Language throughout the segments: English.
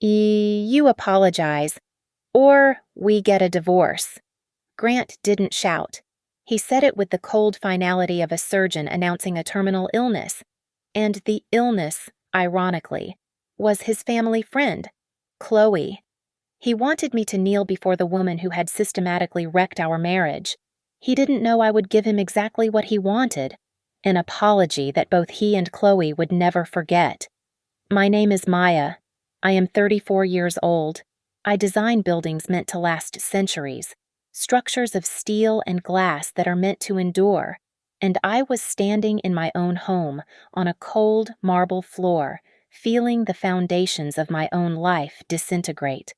You apologize, or we get a divorce." Grant didn't shout. He said it with the cold finality of a surgeon announcing a terminal illness. And the illness, ironically, was his family friend, Chloe. He wanted me to kneel before the woman who had systematically wrecked our marriage. He didn't know I would give him exactly what he wanted, an apology that both he and Chloe would never forget. "My name is Maya. I am 34 years old. I design buildings meant to last centuries, structures of steel and glass that are meant to endure, and I was standing in my own home on a cold marble floor, feeling the foundations of my own life disintegrate.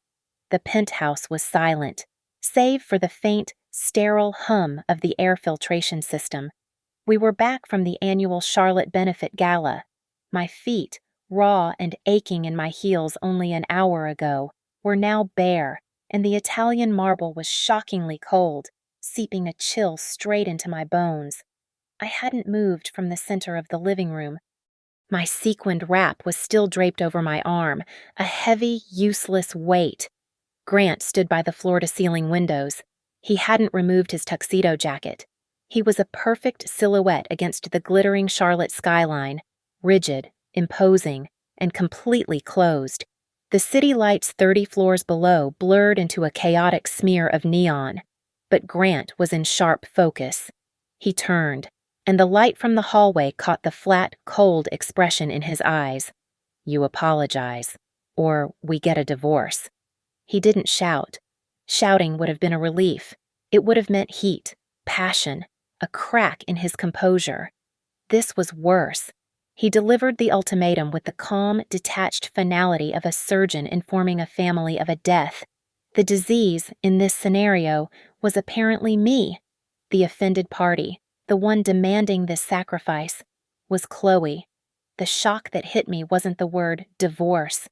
The penthouse was silent, save for the faint, sterile hum of the air filtration system. We were back from the annual Charlotte Benefit Gala. My feet, raw and aching in my heels only an hour ago, were now bare, and the Italian marble was shockingly cold, seeping a chill straight into my bones. I hadn't moved from the center of the living room. My sequined wrap was still draped over my arm, a heavy, useless weight. Grant stood by the floor-to-ceiling windows. He hadn't removed his tuxedo jacket. He was a perfect silhouette against the glittering Charlotte skyline, rigid, imposing, and completely closed. The city lights 30 floors below blurred into a chaotic smear of neon, but Grant was in sharp focus. He turned, and the light from the hallway caught the flat, cold expression in his eyes. "You apologize, or we get a divorce." He didn't shout. Shouting would have been a relief. It would have meant heat, passion, a crack in his composure. This was worse. He delivered the ultimatum with the calm, detached finality of a surgeon informing a family of a death. The disease, in this scenario, was apparently me. The offended party, the one demanding this sacrifice, was Chloe. The shock that hit me wasn't the word divorce.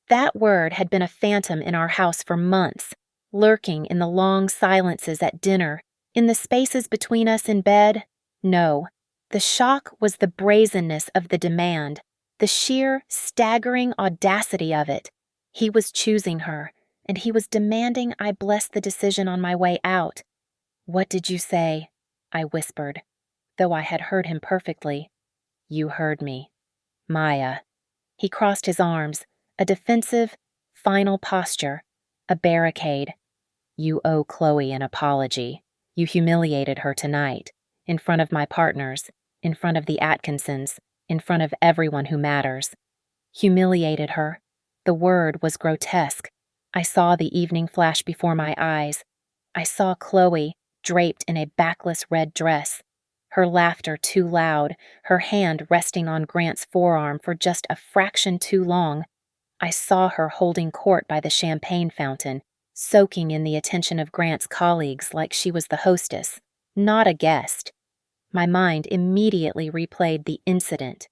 That word had been a phantom in our house for months, lurking in the long silences at dinner, in the spaces between us in bed. No, the shock was the brazenness of the demand, the sheer, staggering audacity of it. He was choosing her, and he was demanding I bless the decision on my way out. "What did you say?" I whispered, though I had heard him perfectly. "You heard me. Maya." He crossed his arms, a defensive, final posture, a barricade. "You owe Chloe an apology. You humiliated her tonight, in front of my partners, in front of the Atkinsons, in front of everyone who matters." Humiliated her. The word was grotesque. I saw the evening flash before my eyes. I saw Chloe, draped in a backless red dress, her laughter too loud, her hand resting on Grant's forearm for just a fraction too long. I saw her holding court by the champagne fountain, soaking in the attention of Grant's colleagues like she was the hostess, not a guest. My mind immediately replayed the incident.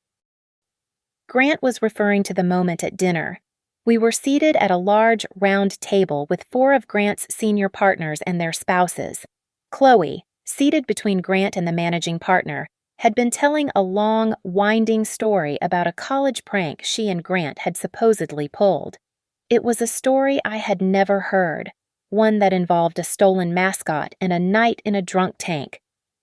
Grant was referring to the moment at dinner. We were seated at a large, round table with 4 of Grant's senior partners and their spouses. Chloe, seated between Grant and the managing partner, had been telling a long, winding story about a college prank she and Grant had supposedly pulled. It was a story I had never heard, one that involved a stolen mascot and a night in a drunk tank.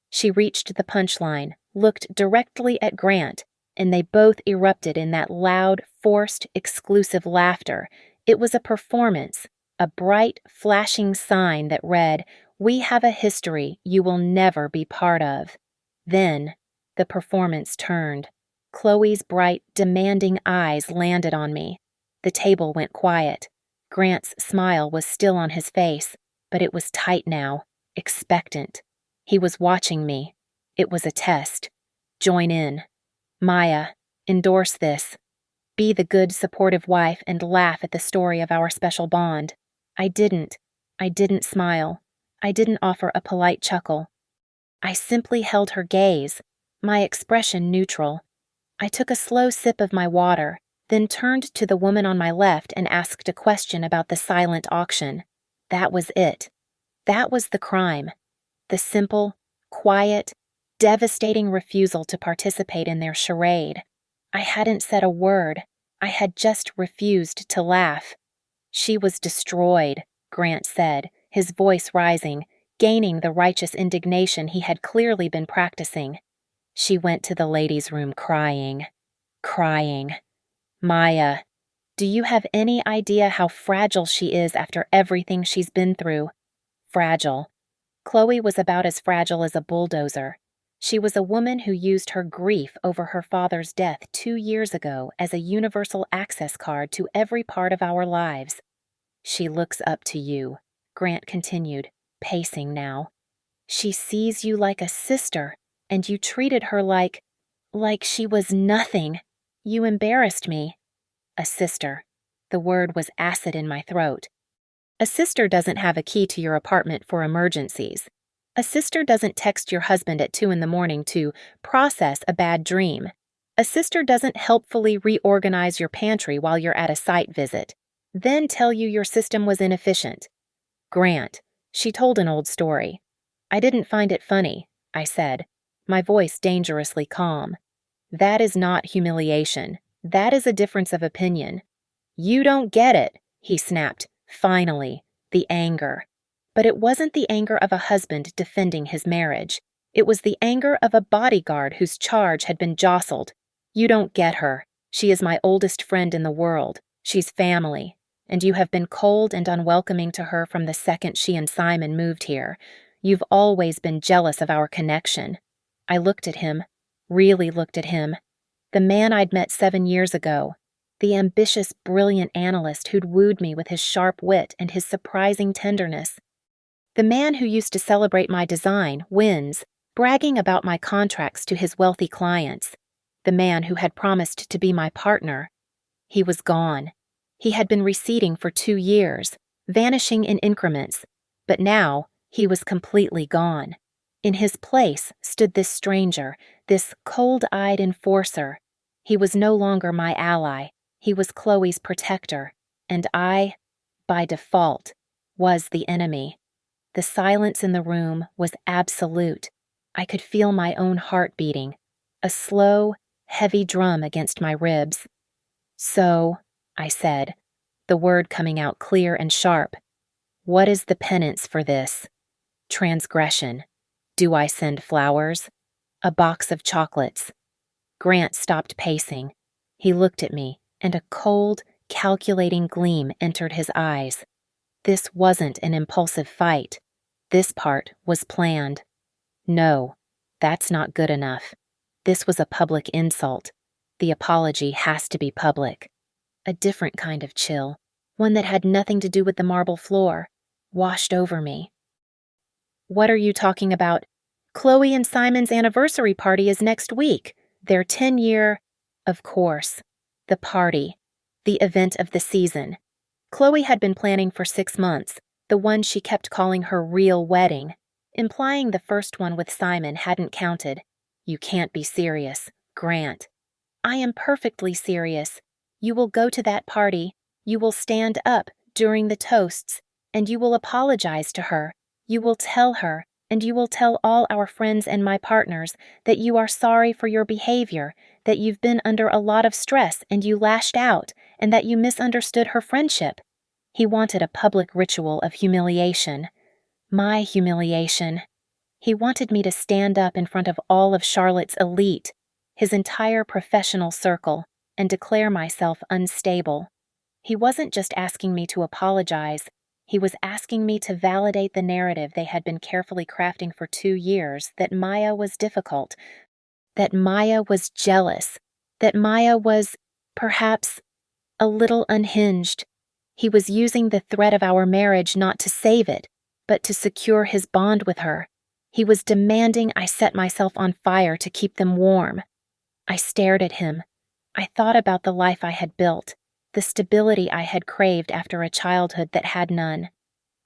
She reached the punchline, looked directly at Grant, and they both erupted in that loud, forced, exclusive laughter. It was a performance, a bright, flashing sign that read, "We have a history you will never be part of." Then, the performance turned. Chloe's bright, demanding eyes landed on me. The table went quiet. Grant's smile was still on his face, but it was tight now, expectant. He was watching me. It was a test. Join in. "Maya, endorse this. Be the good, supportive wife and laugh at the story of our special bond." I didn't. I didn't smile. I didn't offer a polite chuckle. I simply held her gaze, my expression neutral. I took a slow sip of my water, then turned to the woman on my left and asked a question about the silent auction. That was it. That was the crime. The simple, quiet, devastating refusal to participate in their charade. I hadn't said a word. I had just refused to laugh. She was destroyed, Grant said, his voice rising, gaining the righteous indignation he had clearly been practicing. She went to the ladies' room crying. Maya, do you have any idea how fragile she is after everything she's been through? Fragile. Chloe was about as fragile as a bulldozer. She was a woman who used her grief over her father's death 2 years ago as a universal access card to every part of our lives. She looks up to you, Grant continued, pacing now. She sees you like a sister, and you treated her like she was nothing. You embarrassed me. A sister. The word was acid in my throat. A sister doesn't have a key to your apartment for emergencies. A sister doesn't text your husband at 2 a.m. to process a bad dream. A sister doesn't helpfully reorganize your pantry while you're at a site visit, then tell you your system was inefficient. Grant, she told an old story. I didn't find it funny, I said, my voice dangerously calm. That is not humiliation. That is a difference of opinion. You don't get it, he snapped, finally, the anger. But it wasn't the anger of a husband defending his marriage. It was the anger of a bodyguard whose charge had been jostled. You don't get her. She is my oldest friend in the world. She's family. And you have been cold and unwelcoming to her from the second she and Simon moved here. You've always been jealous of our connection. I looked at him, really looked at him. The man I'd met 7 years ago. The ambitious, brilliant analyst who'd wooed me with his sharp wit and his surprising tenderness. The man who used to celebrate my design wins, bragging about my contracts to his wealthy clients. The man who had promised to be my partner. He was gone. He had been receding for 2 years, vanishing in increments, but now he was completely gone. In his place stood this stranger, this cold-eyed enforcer. He was no longer my ally. He was Chloe's protector, and I, by default, was the enemy. The silence in the room was absolute. I could feel my own heart beating, a slow, heavy drum against my ribs. So, I said, the word coming out clear and sharp, what is the penance for this? Transgression. Do I send flowers? A box of chocolates. Grant stopped pacing. He looked at me, and a cold, calculating gleam entered his eyes. This wasn't an impulsive fight. This part was planned. No, that's not good enough. This was a public insult. The apology has to be public. A different kind of chill, one that had nothing to do with the marble floor, washed over me. What are you talking about? Chloe and Simon's anniversary party is next week. Their 10-year... Of course. The party. The event of the season. Chloe had been planning for 6 months, the one she kept calling her real wedding, implying the first one with Simon hadn't counted. You can't be serious, Grant. I am perfectly serious. You will go to that party, you will stand up during the toasts, and you will apologize to her. You will tell her, and you will tell all our friends and my partners that you are sorry for your behavior, that you've been under a lot of stress and you lashed out, and that you misunderstood her friendship. He wanted a public ritual of humiliation. My humiliation. He wanted me to stand up in front of all of Charlotte's elite, his entire professional circle, and declare myself unstable. He wasn't just asking me to apologize. He was asking me to validate the narrative they had been carefully crafting for 2 years, that Maya was difficult, that Maya was jealous, that Maya was, perhaps, a little unhinged. He was using the threat of our marriage not to save it, but to secure his bond with her. He was demanding I set myself on fire to keep them warm. I stared at him. I thought about the life I had built, the stability I had craved after a childhood that had none.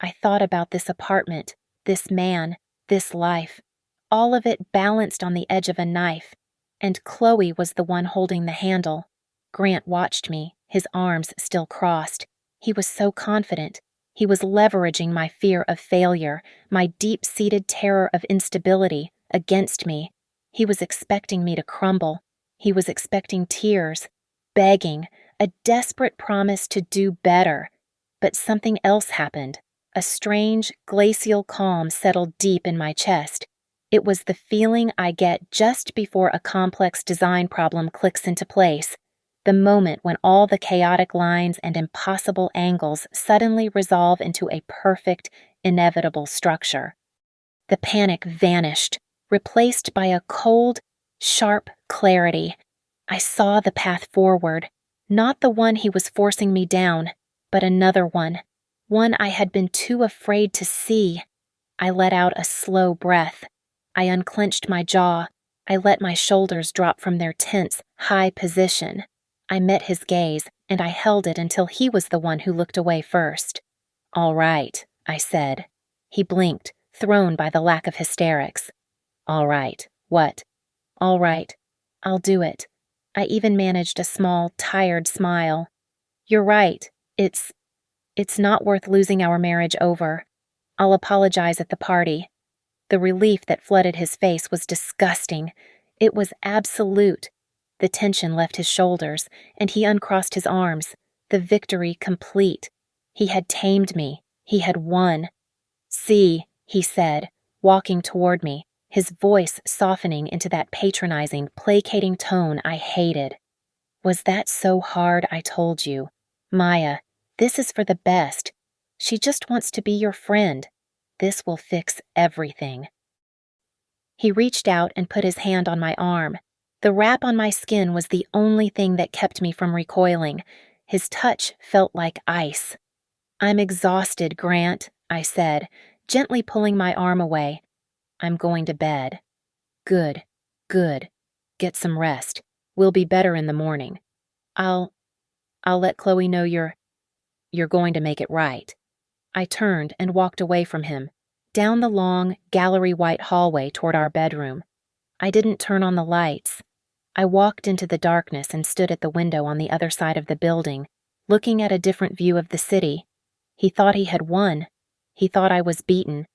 I thought about this apartment, this man, this life, all of it balanced on the edge of a knife, and Chloe was the one holding the handle. Grant watched me, his arms still crossed. He was so confident. He was leveraging my fear of failure, my deep-seated terror of instability, against me. He was expecting me to crumble. He was expecting tears, begging, a desperate promise to do better. But something else happened. A strange, glacial calm settled deep in my chest. It was the feeling I get just before a complex design problem clicks into place, the moment when all the chaotic lines and impossible angles suddenly resolve into a perfect, inevitable structure. The panic vanished, replaced by a cold, sharp clarity. I saw the path forward, not the one he was forcing me down, but another one I had been too afraid to see. I let out a slow breath. I unclenched my jaw. I let my shoulders drop from their tense, high position. I met his gaze, and I held it until he was the one who looked away first. "All right," I said. He blinked, thrown by the lack of hysterics. "All right, what?" "All right, I'll do it." I even managed a small, tired smile. "You're right. It's not worth losing our marriage over. I'll apologize at the party." The relief that flooded his face was disgusting. It was absolute. The tension left his shoulders, and he uncrossed his arms, the victory complete. He had tamed me. He had won. "See," he said, walking toward me, his voice softening into that patronizing, placating tone I hated. "Was that so hard I told you? Maya, this is for the best. She just wants to be your friend. This will fix everything." He reached out and put his hand on my arm. The wrap on my skin was the only thing that kept me from recoiling. His touch felt like ice. "I'm exhausted, Grant," I said, gently pulling my arm away. "I'm going to bed." "Good, good. Get some rest. We'll be better in the morning. I'll let Chloe know you're going to make it right." I turned and walked away from him, down the long, gallery-white hallway toward our bedroom. I didn't turn on the lights. I walked into the darkness and stood at the window on the other side of the building, looking at a different view of the city. He thought he had won. He thought I was beaten.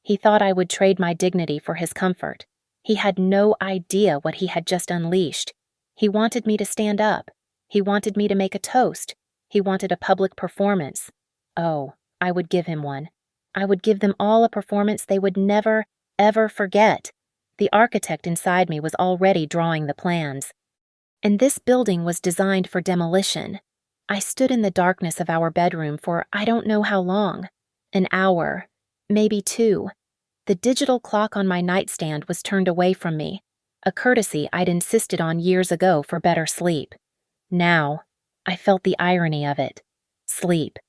He thought I would trade my dignity for his comfort. He had no idea what he had just unleashed. He wanted me to stand up. He wanted me to make a toast. He wanted a public performance. Oh, I would give him one. I would give them all a performance they would never, ever forget. The architect inside me was already drawing the plans. And this building was designed for demolition. I stood in the darkness of our bedroom for I don't know how long. An hour, maybe 2. The digital clock on my nightstand was turned away from me, a courtesy I'd insisted on years ago for better sleep. Now, I felt the irony of it. Sleep.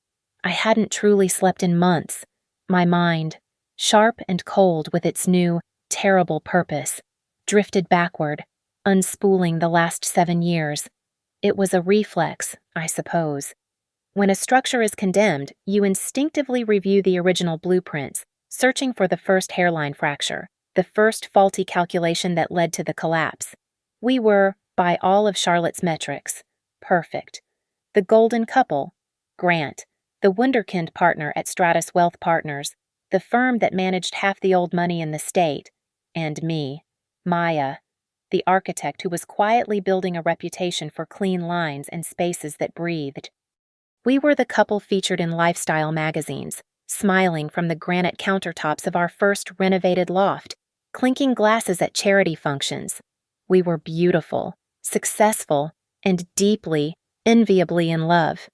I hadn't truly slept in months. My mind, sharp and cold with its new, terrible purpose, drifted backward, unspooling the last 7 years. It was a reflex, I suppose. When a structure is condemned, you instinctively review the original blueprints, searching for the first hairline fracture, the first faulty calculation that led to the collapse. We were, by all of Charlotte's metrics, perfect. The golden couple, Grant, the wunderkind partner at Stratus Wealth Partners, the firm that managed half the old money in the state, and me, Maya, the architect who was quietly building a reputation for clean lines and spaces that breathed. We were the couple featured in lifestyle magazines, smiling from the granite countertops of our first renovated loft, clinking glasses at charity functions. We were beautiful, successful, and deeply, enviably in love.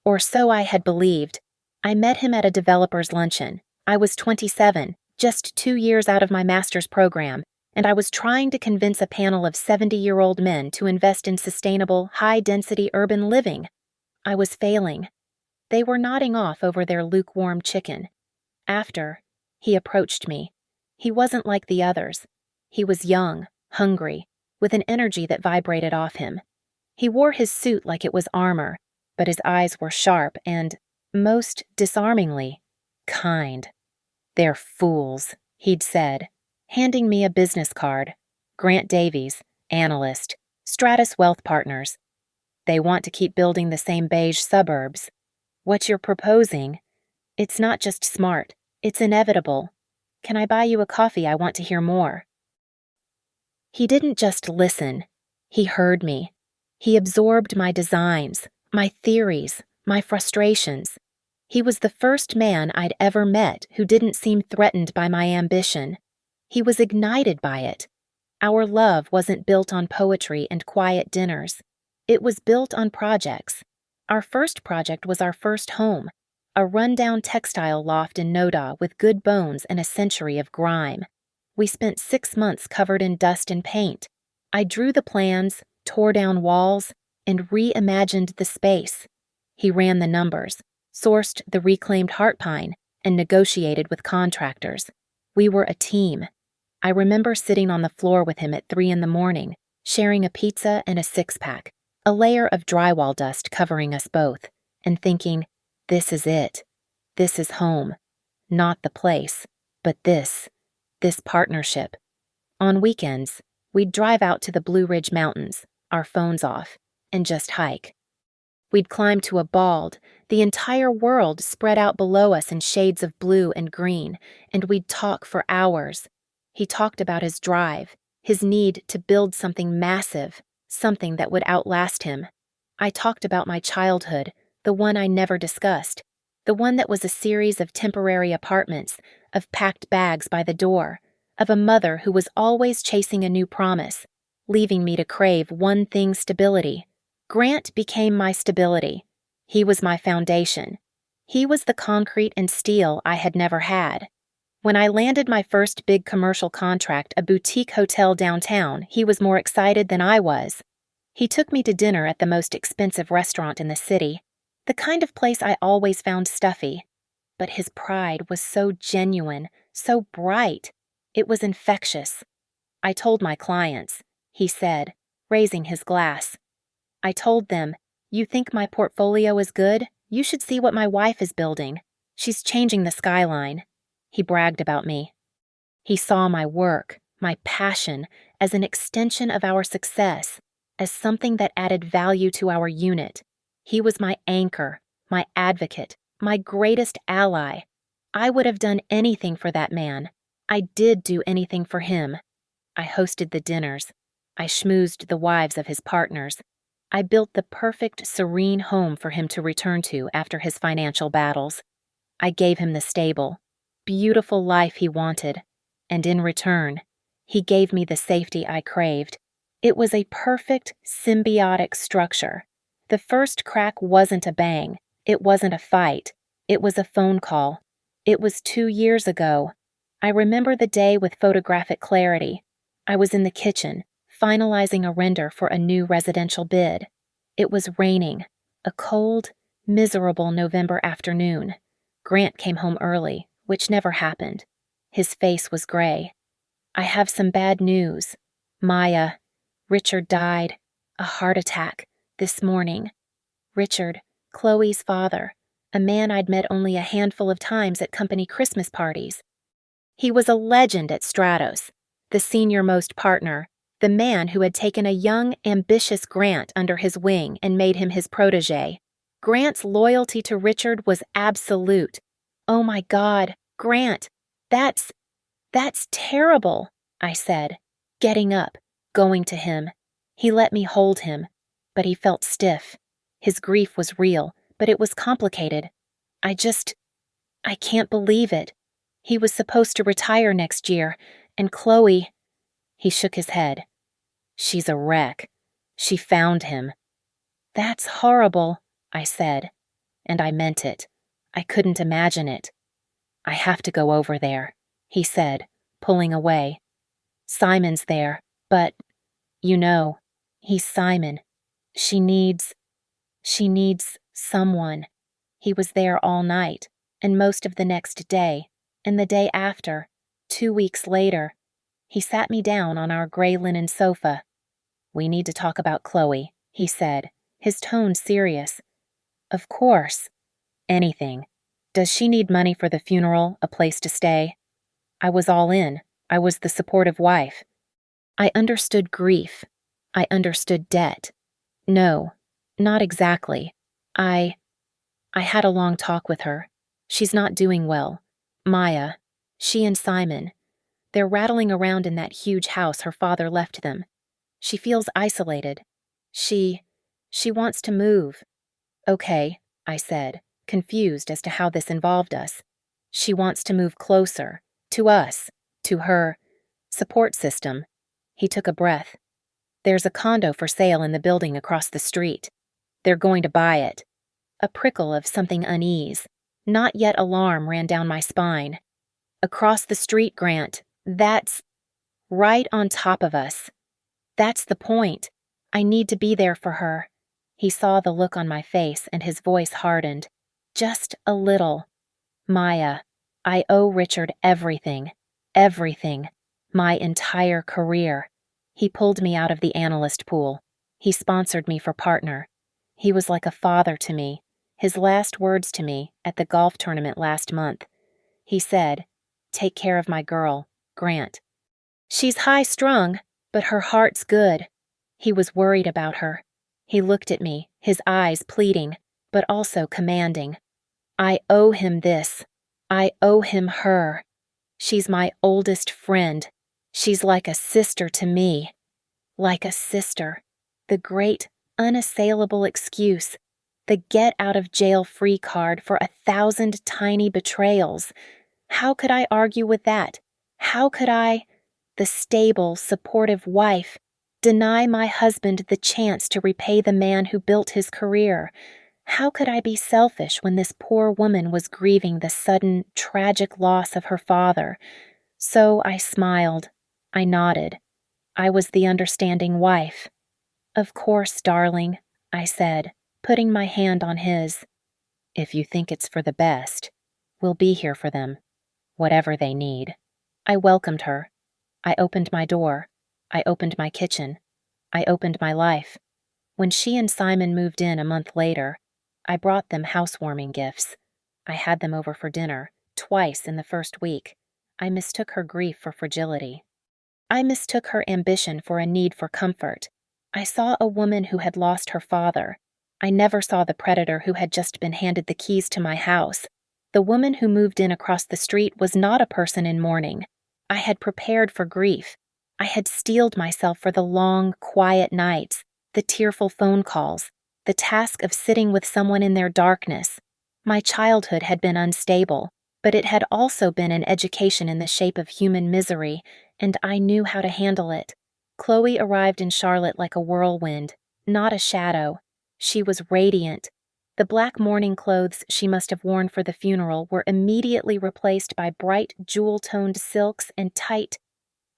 Or so I had believed. I met him at a developer's luncheon. I was 27, just 2 years out of my master's program, and I was trying to convince a panel of 70-year-old men to invest in sustainable, high-density urban living. I was failing. They were nodding off over their lukewarm chicken. After, he approached me. He wasn't like the others. He was young, hungry, with an energy that vibrated off him. He wore his suit like it was armor, but his eyes were sharp and, most disarmingly, kind. "They're fools," he'd said, handing me a business card. "Grant Davies, analyst, Stratus Wealth Partners. They want to keep building the same beige suburbs. What you're proposing, it's not just smart, it's inevitable. Can I buy you a coffee? I want to hear more." He didn't just listen. He heard me. He absorbed my designs, My theories, my frustrations. He was the first man I'd ever met who didn't seem threatened by my ambition. He was ignited by it. Our love wasn't built on poetry and quiet dinners. It was built on projects. Our first project was our first home, a rundown textile loft in Noda with good bones and a century of grime. We spent 6 months covered in dust and paint. I drew the plans, tore down walls, and reimagined the space. He ran the numbers, sourced the reclaimed heart pine, and negotiated with contractors. We were a team. I remember sitting on the floor with him at 3 in the morning, sharing a pizza and a six-pack, a layer of drywall dust covering us both, and thinking, this is it. This is home. Not the place, but this partnership. On weekends, we'd drive out to the Blue Ridge Mountains, our phones off, and just hike. We'd climb to a bald, the entire world spread out below us in shades of blue and green, and we'd talk for hours. He talked about his drive, his need to build something massive, something that would outlast him. I talked about my childhood, the one I never discussed, the one that was a series of temporary apartments, of packed bags by the door, of a mother who was always chasing a new promise, leaving me to crave one thing: stability. Grant became my stability. He was my foundation. He was the concrete and steel I had never had. When I landed my first big commercial contract, a boutique hotel downtown, he was more excited than I was. He took me to dinner at the most expensive restaurant in the city, the kind of place I always found stuffy. But his pride was so genuine, so bright. It was infectious. I told my clients, he said, raising his glass. I told them, you think my portfolio is good? You should see what my wife is building. She's changing the skyline. He bragged about me. He saw my work, my passion, as an extension of our success, as something that added value to our unit. He was my anchor, my advocate, my greatest ally. I would have done anything for that man. I did do anything for him. I hosted the dinners. I schmoozed the wives of his partners. I built the perfect, serene home for him to return to after his financial battles. I gave him the stable, beautiful life he wanted, and in return, he gave me the safety I craved. It was a perfect, symbiotic structure. The first crack wasn't a bang. It wasn't a fight. It was a phone call. It was 2 years ago. I remember the day with photographic clarity. I was in the kitchen, finalizing a render for a new residential bid. It was raining, a cold, miserable November afternoon. Grant came home early, which never happened. His face was gray. I have some bad news. Richard died, a heart attack, this morning. Richard, Chloe's father, a man I'd met only a handful of times at company Christmas parties. He was a legend at Stratos, the senior-most partner, the man who had taken a young, ambitious Grant under his wing and made him his protege. Grant's loyalty to Richard was absolute. Oh my God, Grant, that's terrible, I said, getting up, going to him. He let me hold him, but he felt stiff. His grief was real, but it was complicated. I can't believe it. He was supposed to retire next year, and Chloe... He shook his head. She's a wreck. She found him. That's horrible, I said, and I meant it. I couldn't imagine it. I have to go over there, he said, pulling away. Simon's there, but, he's Simon. She needs someone. He was there all night, and most of the next day, and the day after, 2 weeks later. He sat me down on our gray linen sofa. We need to talk about Chloe, he said, his tone serious. Of course. Anything. Does she need money for the funeral, a place to stay? I was all in. I was the supportive wife. I understood grief. I understood debt. No, not exactly. I had a long talk with her. She's not doing well. Maya, she and Simon. They're rattling around in that huge house her father left them. She feels isolated. She wants to move. Okay, I said, confused as to how this involved us. She wants to move closer, to us, to her support system. He took a breath. There's a condo for sale in the building across the street. They're going to buy it. A prickle of something unease, not yet alarm, ran down my spine. Across the street, Grant. That's right on top of us. That's the point. I need to be there for her. He saw the look on my face and his voice hardened. Just a little. Maya, I owe Richard everything. Everything. My entire career. He pulled me out of the analyst pool. He sponsored me for partner. He was like a father to me. His last words to me at the golf tournament last month. He said, "Take care of my girl, Grant. She's high-strung, but her heart's good." He was worried about her. He looked at me, his eyes pleading, but also commanding. I owe him this. I owe him her. She's my oldest friend. She's like a sister to me. Like a sister. The great, unassailable excuse. The get-out-of-jail-free card for 1,000 tiny betrayals. How could I argue with that? How could I, the stable, supportive wife, deny my husband the chance to repay the man who built his career? How could I be selfish when this poor woman was grieving the sudden, tragic loss of her father? So I smiled. I nodded. I was the understanding wife. "Of course, darling," I said, putting my hand on his. "If you think it's for the best, we'll be here for them, whatever they need." I welcomed her. I opened my door. I opened my kitchen. I opened my life. When she and Simon moved in a month later, I brought them housewarming gifts. I had them over for dinner, twice in the first week. I mistook her grief for fragility. I mistook her ambition for a need for comfort. I saw a woman who had lost her father. I never saw the predator who had just been handed the keys to my house. The woman who moved in across the street was not a person in mourning. I had prepared for grief. I had steeled myself for the long, quiet nights, the tearful phone calls, the task of sitting with someone in their darkness. My childhood had been unstable, but it had also been an education in the shape of human misery, and I knew how to handle it. Chloe arrived in Charlotte like a whirlwind, not a shadow. She was radiant. The black mourning clothes she must have worn for the funeral were immediately replaced by bright jewel-toned silks and tight,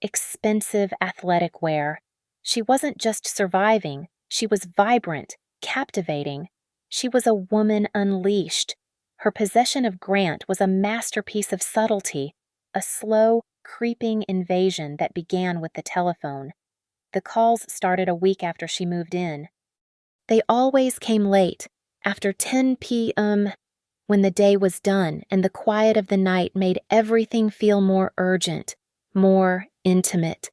expensive athletic wear. She wasn't just surviving, she was vibrant, captivating. She was a woman unleashed. Her possession of Grant was a masterpiece of subtlety, a slow, creeping invasion that began with the telephone. The calls started a week after she moved in. They always came late, after 10 p.m., when the day was done and the quiet of the night made everything feel more urgent, more intimate.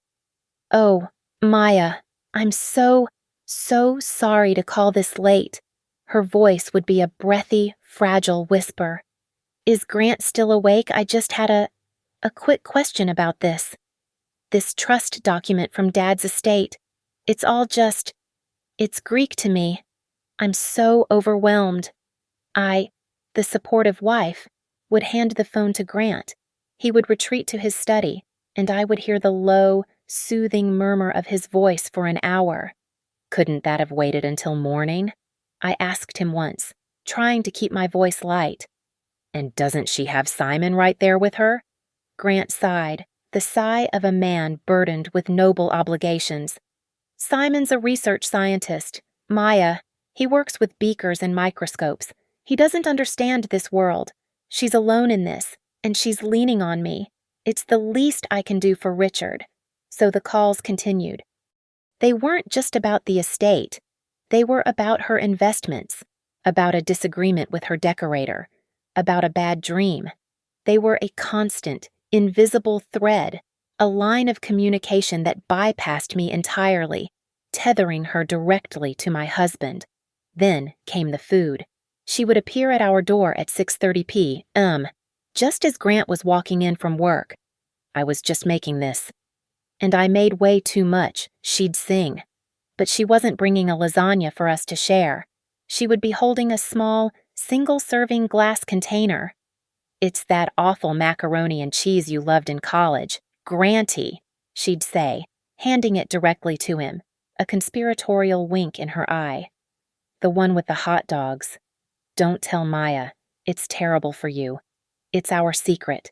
"Oh, Maya, I'm so sorry to call this late." Her voice would be a breathy, fragile whisper. "Is Grant still awake? I just had a quick question about this. This trust document from Dad's estate. It's all just... It's Greek to me. I'm so overwhelmed." The supportive wife, would hand the phone to Grant. He would retreat to his study, and I would hear the low, soothing murmur of his voice for an hour. "Couldn't that have waited until morning?" I asked him once, trying to keep my voice light. "And doesn't she have Simon right there with her?" Grant sighed, the sigh of a man burdened with noble obligations. "Simon's a research scientist. Maya, he works with beakers and microscopes. He doesn't understand this world. She's alone in this, and she's leaning on me. It's the least I can do for Richard." So the calls continued. They weren't just about the estate. They were about her investments, about a disagreement with her decorator, about a bad dream. They were a constant, invisible thread, a line of communication that bypassed me entirely, tethering her directly to my husband. Then came the food. She would appear at our door at 6:30 p.m., just as Grant was walking in from work. "I was just making this." And I made way too much, she'd sing. But she wasn't bringing a lasagna for us to share. She would be holding a small, single-serving glass container. "It's that awful macaroni and cheese you loved in college, Granty," she'd say, handing it directly to him, a conspiratorial wink in her eye. "The one with the hot dogs. Don't tell Maya. It's terrible for you. It's our secret."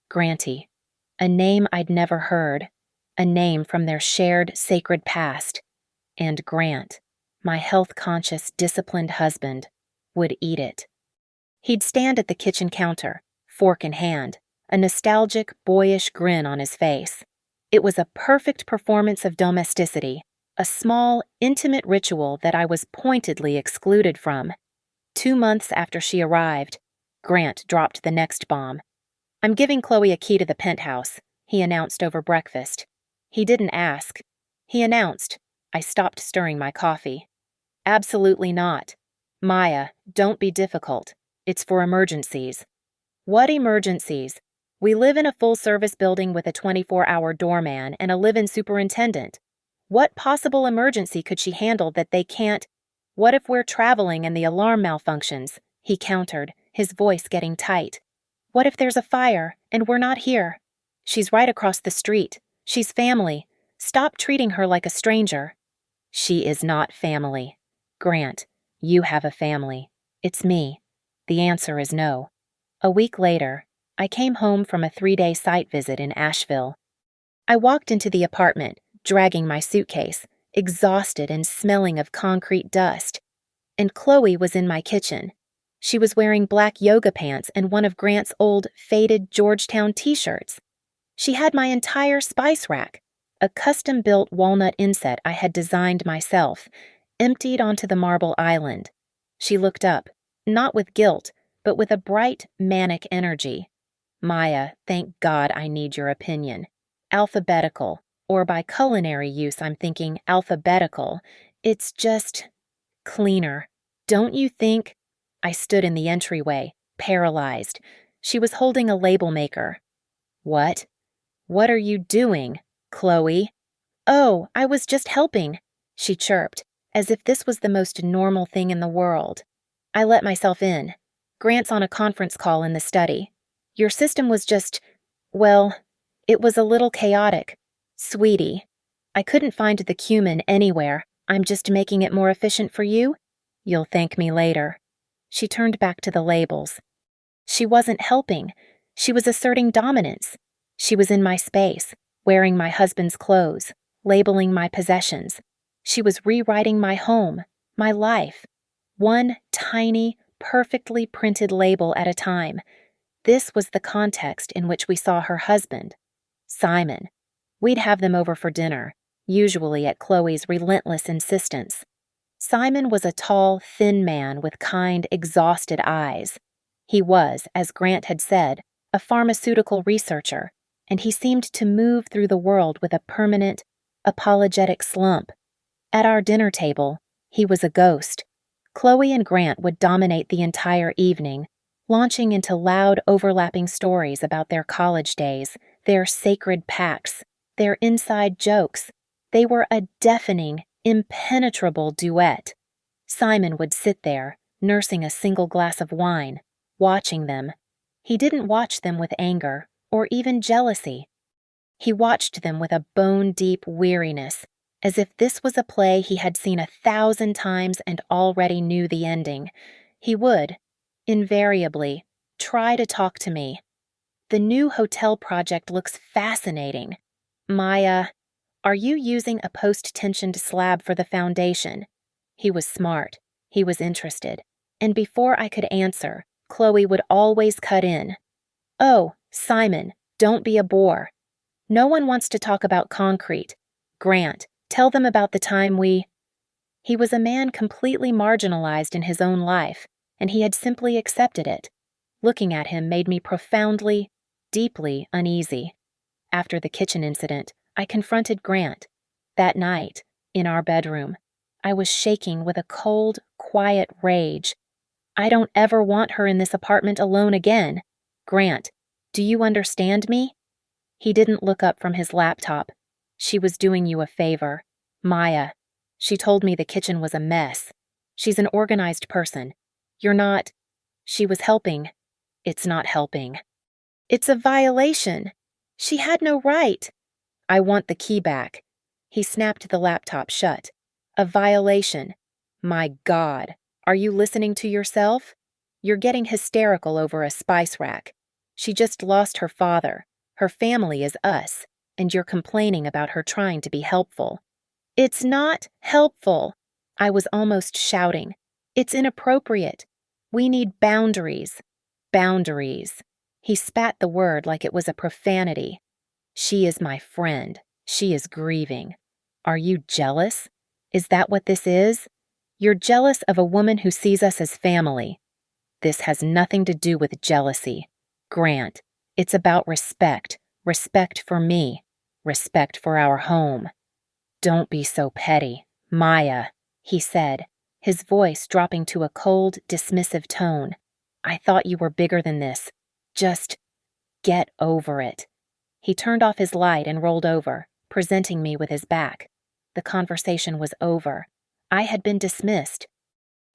Granty. A name I'd never heard. A name from their shared sacred past. And Grant, my health-conscious, disciplined husband, would eat it. He'd stand at the kitchen counter, fork in hand, a nostalgic, boyish grin on his face. It was a perfect performance of domesticity, a small, intimate ritual that I was pointedly excluded from. 2 months after she arrived, Grant dropped the next bomb. "I'm giving Chloe a key to the penthouse," he announced over breakfast. He didn't ask. He announced. I stopped stirring my coffee. "Absolutely not. Maya, don't be difficult. It's for emergencies." "What emergencies? We live in a full-service building with a 24-hour doorman and a live-in superintendent. What possible emergency could she handle that they can't—" "What if we're traveling and the alarm malfunctions?" he countered, his voice getting tight. "What if there's a fire and we're not here? She's right across the street. She's family. Stop treating her like a stranger." "She is not family. Grant, you have a family. It's me. The answer is no." A week later, I came home from a 3-day site visit in Asheville. I walked into the apartment, dragging my suitcase, exhausted and smelling of concrete dust. And Chloe was in my kitchen. She was wearing black yoga pants and one of Grant's old, faded Georgetown t-shirts. She had my entire spice rack, a custom-built walnut inset I had designed myself, emptied onto the marble island. She looked up, not with guilt, but with a bright, manic energy. "Maya, thank God I need your opinion. Alphabetical, or by culinary use I'm thinking alphabetical, it's just cleaner. Don't you think?" I stood in the entryway, paralyzed. She was holding a label maker. "What? What are you doing, Chloe?" "Oh, I was just helping," she chirped, as if this was the most normal thing in the world. I let myself in. "Grant's on a conference call in the study. Your system was just, well, it was a little chaotic. Sweetie, I couldn't find the cumin anywhere. I'm just making it more efficient for you. You'll thank me later." She turned back to the labels. She wasn't helping. She was asserting dominance. She was in my space, wearing my husband's clothes, labeling my possessions. She was rewriting my home, my life. One tiny, perfectly printed label at a time. This was the context in which we saw her husband, Simon. We'd have them over for dinner, usually at Chloe's relentless insistence. Simon was a tall, thin man with kind, exhausted eyes. He was, as Grant had said, a pharmaceutical researcher, and he seemed to move through the world with a permanent, apologetic slump. At our dinner table, he was a ghost. Chloe and Grant would dominate the entire evening, launching into loud, overlapping stories about their college days, their sacred pacts, their inside jokes. They were a deafening, impenetrable duet. Simon would sit there, nursing a single glass of wine, watching them. He didn't watch them with anger or even jealousy. He watched them with a bone-deep weariness, as if this was a play he had seen 1,000 times and already knew the ending. He would, invariably, try to talk to me. "The new hotel project looks fascinating. Maya, are you using a post-tensioned slab for the foundation?" He was smart. He was interested. And before I could answer, Chloe would always cut in. "Oh, Simon, don't be a bore. No one wants to talk about concrete. Grant, tell them about the time we—" He was a man completely marginalized in his own life, and he had simply accepted it. Looking at him made me profoundly, deeply uneasy. After the kitchen incident, I confronted Grant. That night, in our bedroom, I was shaking with a cold, quiet rage. "I don't ever want her in this apartment alone again. Grant, do you understand me?" He didn't look up from his laptop. "She was doing you a favor. Maya. She told me the kitchen was a mess. She's an organized person. You're not. She was helping. It's not helping. It's a violation. She had no right. I want the key back. He snapped the laptop shut. A violation. My God, are you listening to yourself? You're getting hysterical over a spice rack. She just lost her father. Her family is us, and you're complaining about her trying to be helpful. It's not helpful. I was almost shouting. It's inappropriate. We need boundaries. Boundaries. He spat the word like it was a profanity. She is my friend. She is grieving. Are you jealous? Is that what this is? You're jealous of a woman who sees us as family. This has nothing to do with jealousy. Grant, it's about respect. Respect for me. Respect for our home. Don't be so petty, Maya, he said, his voice dropping to a cold, dismissive tone. I thought you were bigger than this. Just get over it. He turned off his light and rolled over, presenting me with his back. The conversation was over. I had been dismissed.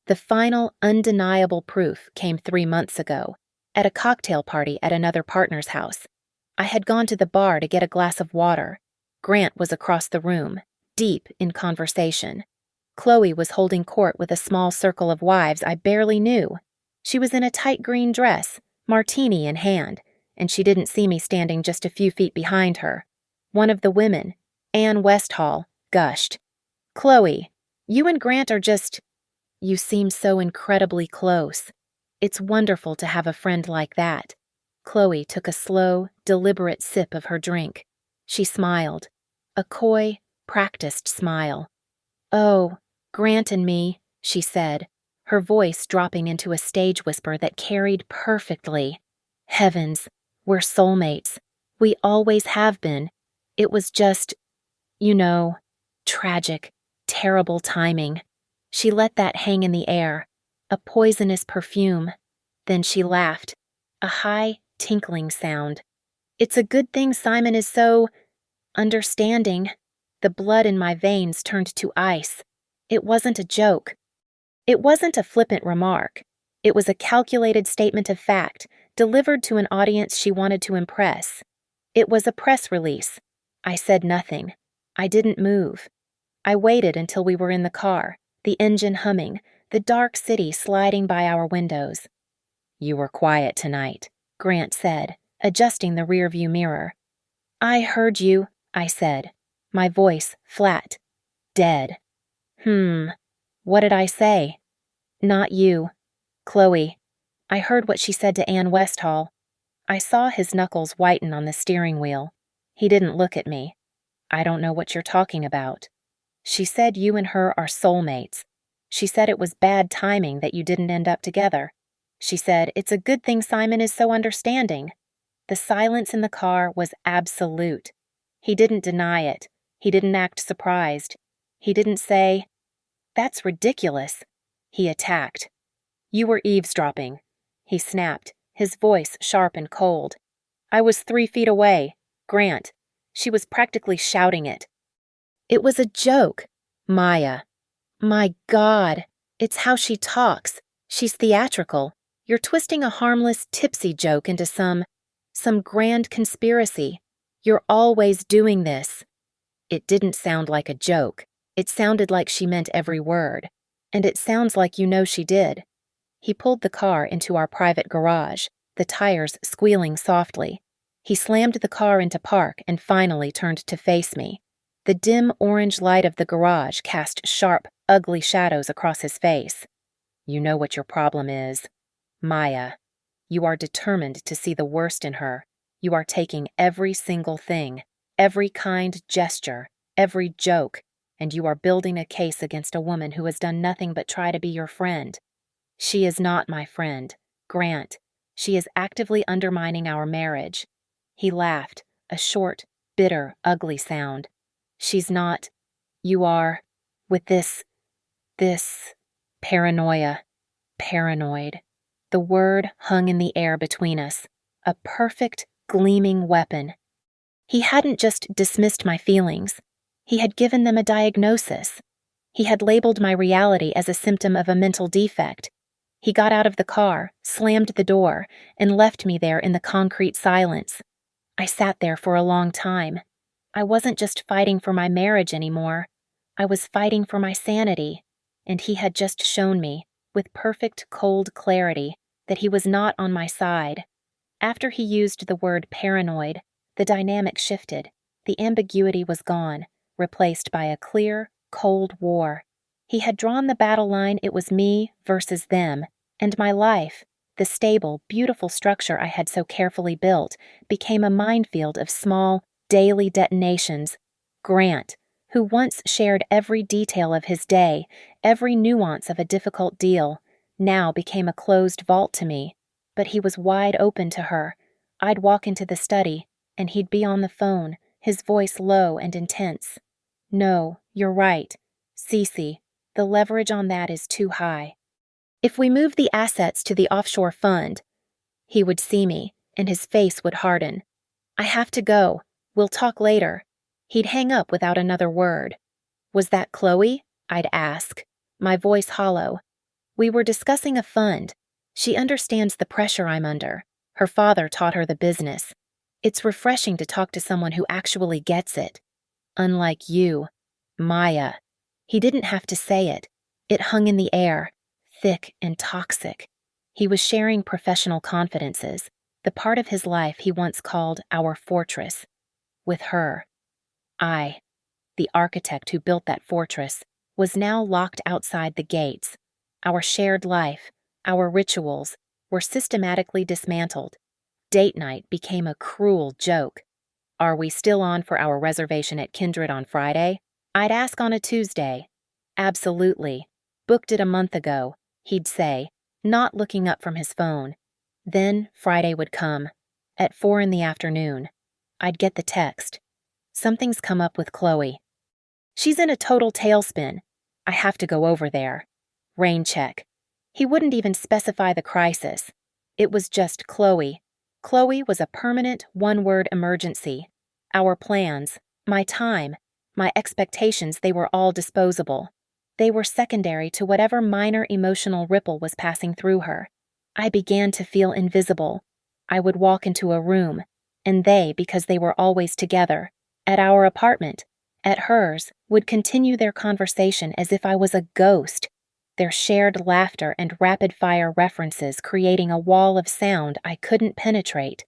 The final, undeniable proof came 3 months ago, at a cocktail party at another partner's house. I had gone to the bar to get a glass of water. Grant was across the room, deep in conversation. Chloe was holding court with a small circle of wives I barely knew. She was in a tight green dress, martini in hand, and she didn't see me standing just a few feet behind her. One of the women, Anne Westhall, gushed. Chloe, you and Grant are just... You seem so incredibly close. It's wonderful to have a friend like that. Chloe took a slow, deliberate sip of her drink. She smiled. A coy, practiced smile. Oh, Grant and me, she said, her voice dropping into a stage whisper that carried perfectly. Heavens, we're soulmates. We always have been. It was just, tragic, terrible timing. She let that hang in the air, a poisonous perfume. Then she laughed, a high, tinkling sound. It's a good thing Simon is so understanding. The blood in my veins turned to ice. It wasn't a joke. It wasn't a flippant remark. It was a calculated statement of fact, delivered to an audience she wanted to impress. It was a press release. I said nothing. I didn't move. I waited until we were in the car, the engine humming, the dark city sliding by our windows. You were quiet tonight, Grant said, adjusting the rearview mirror. I heard you, I said, my voice flat, dead. What did I say? Not you. Chloe. I heard what she said to Anne Westhall. I saw his knuckles whiten on the steering wheel. He didn't look at me. I don't know what you're talking about. She said you and her are soulmates. She said it was bad timing that you didn't end up together. She said it's a good thing Simon is so understanding. The silence in the car was absolute. He didn't deny it. He didn't act surprised. He didn't say, "That's ridiculous." He attacked. You were eavesdropping. He snapped, his voice sharp and cold. I was 3 feet away. Grant. She was practically shouting it. It was a joke. Maya. My God. It's how she talks. She's theatrical. You're twisting a harmless, tipsy joke into some grand conspiracy. You're always doing this. It didn't sound like a joke. It sounded like she meant every word. And it sounds like you know she did. He pulled the car into our private garage, the tires squealing softly. He slammed the car into park and finally turned to face me. The dim orange light of the garage cast sharp, ugly shadows across his face. You know what your problem is. Maya. You are determined to see the worst in her. You are taking every single thing, every kind gesture, every joke, and you are building a case against a woman who has done nothing but try to be your friend. She is not my friend, Grant. She is actively undermining our marriage. He laughed, a short, bitter, ugly sound. She's not. You are. With this paranoia. Paranoid. The word hung in the air between us, a perfect, gleaming weapon. He hadn't just dismissed my feelings. He had given them a diagnosis. He had labeled my reality as a symptom of a mental defect. He got out of the car, slammed the door, and left me there in the concrete silence. I sat there for a long time. I wasn't just fighting for my marriage anymore. I was fighting for my sanity, and he had just shown me, with perfect cold clarity, that he was not on my side. After he used the word paranoid, the dynamic shifted. The ambiguity was gone, replaced by a clear, cold war. He had drawn the battle line. It was me versus them, and my life, the stable, beautiful structure I had so carefully built, became a minefield of small, daily detonations. Grant, who once shared every detail of his day, every nuance of a difficult deal, now became a closed vault to me. But he was wide open to her. I'd walk into the study, and he'd be on the phone, his voice low and intense. "No, you're right. Cece, the leverage on that is too high. If we move the assets to the offshore fund," he would see me, and his face would harden. "I have to go. We'll talk later." He'd hang up without another word. "Was that Chloe?" I'd ask, my voice hollow. "We were discussing a fund. She understands the pressure I'm under. Her father taught her the business. It's refreshing to talk to someone who actually gets it. Unlike you, Maya." He didn't have to say it. It hung in the air, thick and toxic. He was sharing professional confidences, the part of his life he once called our fortress, with her. I, the architect who built that fortress, was now locked outside the gates. Our shared life, our rituals, were systematically dismantled. Date night became a cruel joke. "Are we still on for our reservation at Kindred on Friday?" I'd ask on a Tuesday. "Absolutely. Booked it a month ago," he'd say, not looking up from his phone. Then Friday would come. At 4 in the afternoon. I'd get the text. "Something's come up with Chloe. She's in a total tailspin. I have to go over there. Rain check." He wouldn't even specify the crisis. It was just Chloe. Chloe was a permanent, one-word emergency. Our plans, my time, my expectations, they were all disposable. They were secondary to whatever minor emotional ripple was passing through her. I began to feel invisible. I would walk into a room, and they, because they were always together, at our apartment, at hers, would continue their conversation as if I was a ghost, their shared laughter and rapid-fire references creating a wall of sound I couldn't penetrate.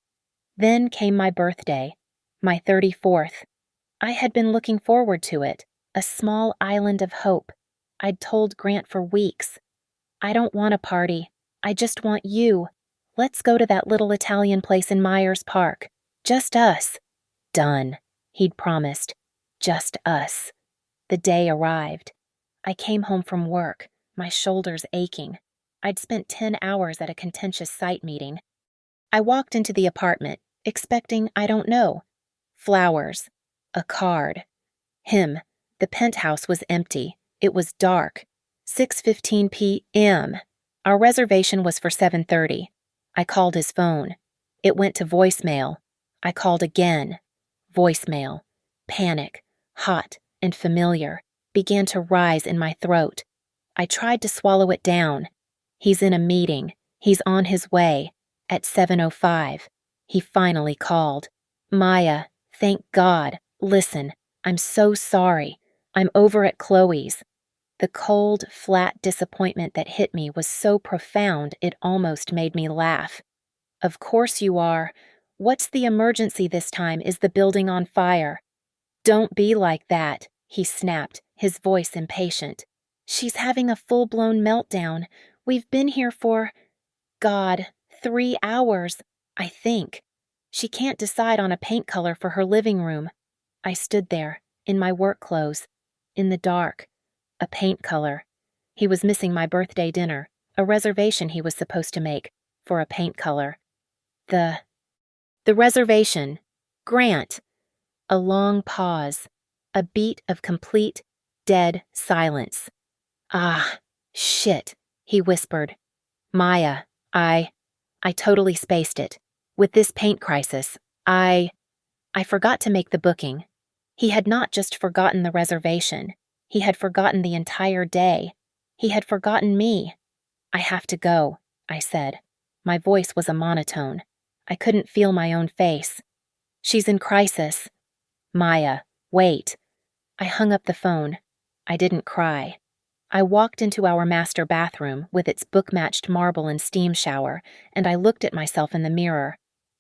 Then came my birthday, my 34th. I had been looking forward to it, a small island of hope. I'd told Grant for weeks. "I don't want a party. I just want you. Let's go to that little Italian place in Myers Park. Just us." "Done," he'd promised. Just us. The day arrived. I came home from work, my shoulders aching. I'd spent 10 hours at a contentious site meeting. I walked into the apartment, expecting, I don't know, flowers, a card. Him. The penthouse was empty. It was dark. 6:15 p.m. Our reservation was for 7:30. I called his phone. It went to voicemail. I called again. Voicemail. Panic, hot and familiar, began to rise in my throat. I tried to swallow it down. He's in a meeting. He's on his way. At 7:05, he finally called. "Maya, thank God. Listen, I'm so sorry. I'm over at Chloe's." The cold, flat disappointment that hit me was so profound it almost made me laugh. "Of course you are. What's the emergency this time? Is the building on fire?" "Don't be like that," he snapped, his voice impatient. "She's having a full-blown meltdown. We've been here for, God, 3 hours, I think. She can't decide on a paint color for her living room." I stood there, in my work clothes, in the dark. A paint color. He was missing my birthday dinner, a reservation he was supposed to make, for a paint color. The reservation. Grant. A long pause. A beat of complete, dead silence. "Ah, shit," he whispered. "Maya, I totally spaced it. With this paint crisis, I forgot to make the booking." He had not just forgotten the reservation. He had forgotten the entire day. He had forgotten me. "I have to go," I said. My voice was a monotone. I couldn't feel my own face. "She's in crisis." "Maya, wait." I hung up the phone. I didn't cry. I walked into our master bathroom with its book-matched marble and steam shower, and I looked at myself in the mirror.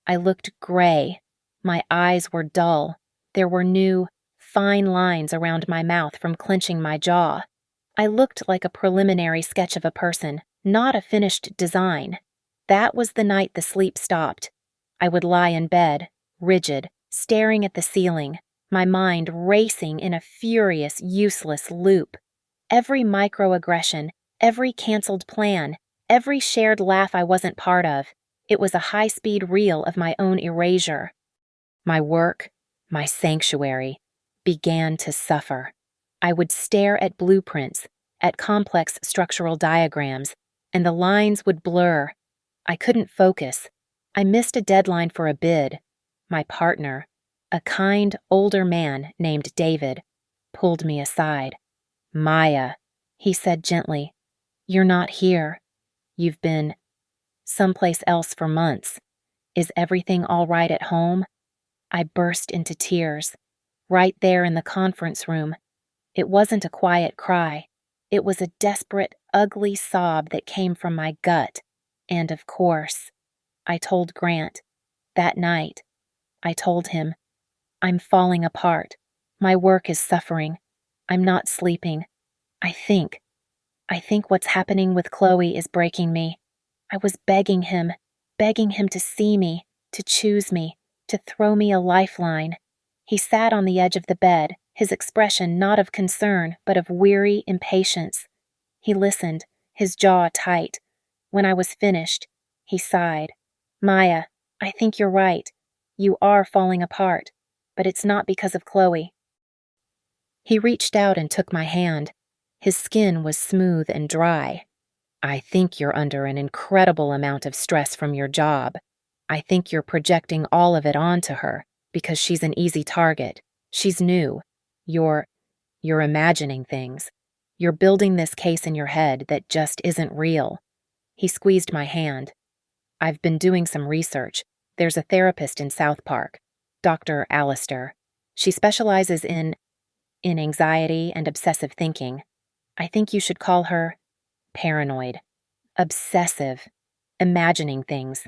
I looked gray. My eyes were dull. There were new, fine lines around my mouth from clenching my jaw. I looked like a preliminary sketch of a person, not a finished design. That was the night the sleep stopped. I would lie in bed, rigid, staring at the ceiling, my mind racing in a furious, useless loop. Every microaggression, every canceled plan, every shared laugh I wasn't part of, it was a high-speed reel of my own erasure. My work, my sanctuary, began to suffer. I would stare at blueprints, at complex structural diagrams, and the lines would blur. I couldn't focus. I missed a deadline for a bid. My partner, a kind, older man named David, pulled me aside. "Maya," he said gently, "you're not here. You've been someplace else for months. Is everything all right at home?" I burst into tears. Right there in the conference room. It wasn't a quiet cry. It was a desperate, ugly sob that came from my gut. And of course, I told Grant. That night, I told him, "I'm falling apart. My work is suffering. I'm not sleeping. I think what's happening with Chloe is breaking me." I was begging him to see me, to choose me, to throw me a lifeline. He sat on the edge of the bed, his expression not of concern, but of weary impatience. He listened, his jaw tight. When I was finished, he sighed. "Maya, I think you're right. You are falling apart, but it's not because of Chloe." He reached out and took my hand. His skin was smooth and dry. "I think you're under an incredible amount of stress from your job. I think you're projecting all of it onto her, because she's an easy target. She's new. You're imagining things. You're building this case in your head that just isn't real." He squeezed my hand. "I've been doing some research. There's a therapist in South Park, Dr. Allister. She specializes in anxiety and obsessive thinking. I think you should call her paranoid, obsessive, imagining things."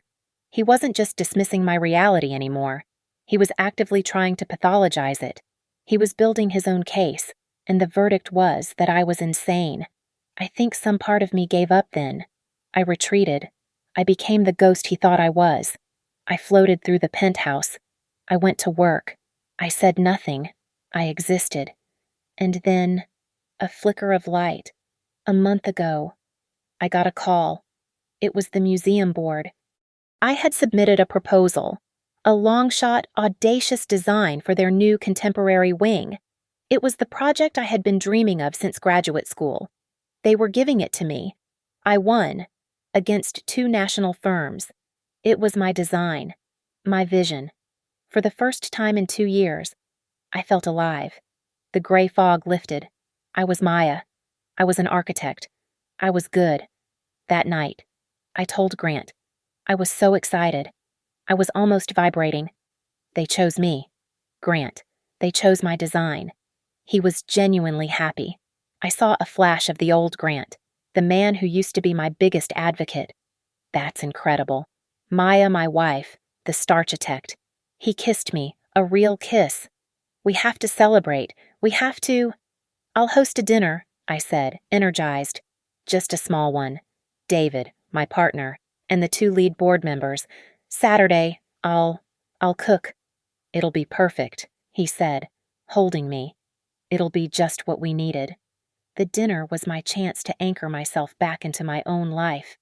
He wasn't just dismissing my reality anymore. He was actively trying to pathologize it. He was building his own case, and the verdict was that I was insane. I think some part of me gave up then. I retreated. I became the ghost he thought I was. I floated through the penthouse. I went to work. I said nothing. I existed. And then, a flicker of light. A month ago, I got a call. It was the museum board. I had submitted a proposal, a long-shot, audacious design for their new contemporary wing. It was the project I had been dreaming of since graduate school. They were giving it to me. I won, against 2 national firms. It was my design, my vision. For the first time in 2 years, I felt alive. The gray fog lifted. I was Maya. I was an architect. I was good. That night, I told Grant. I was so excited. I was almost vibrating. They chose me. Grant. They chose my design. He was genuinely happy. I saw a flash of the old Grant, the man who used to be my biggest advocate. That's incredible. Maya, my wife, the starchitect. He kissed me, a real kiss. "We have to celebrate. We have to—" "I'll host a dinner," I said, energized. "Just a small one. David, my partner, and the 2 lead board members. Saturday, I'll cook." "It'll be perfect," he said, holding me. "It'll be just what we needed." The dinner was my chance to anchor myself back into my own life.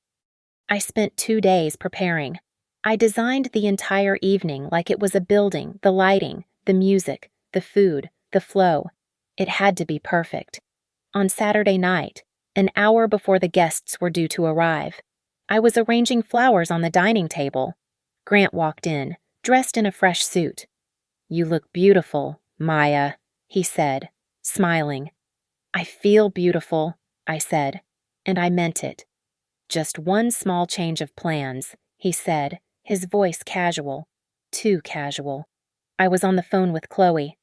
I spent 2 days preparing. I designed the entire evening like it was a building, the lighting, the music, the food, the flow. It had to be perfect. On Saturday night, an hour before the guests were due to arrive, I was arranging flowers on the dining table. Grant walked in, dressed in a fresh suit. "You look beautiful, Maya," he said, smiling. I feel beautiful, I said, and I meant it. Just one small change of plans, he said, his voice casual, too casual. I was on the phone with Chloe.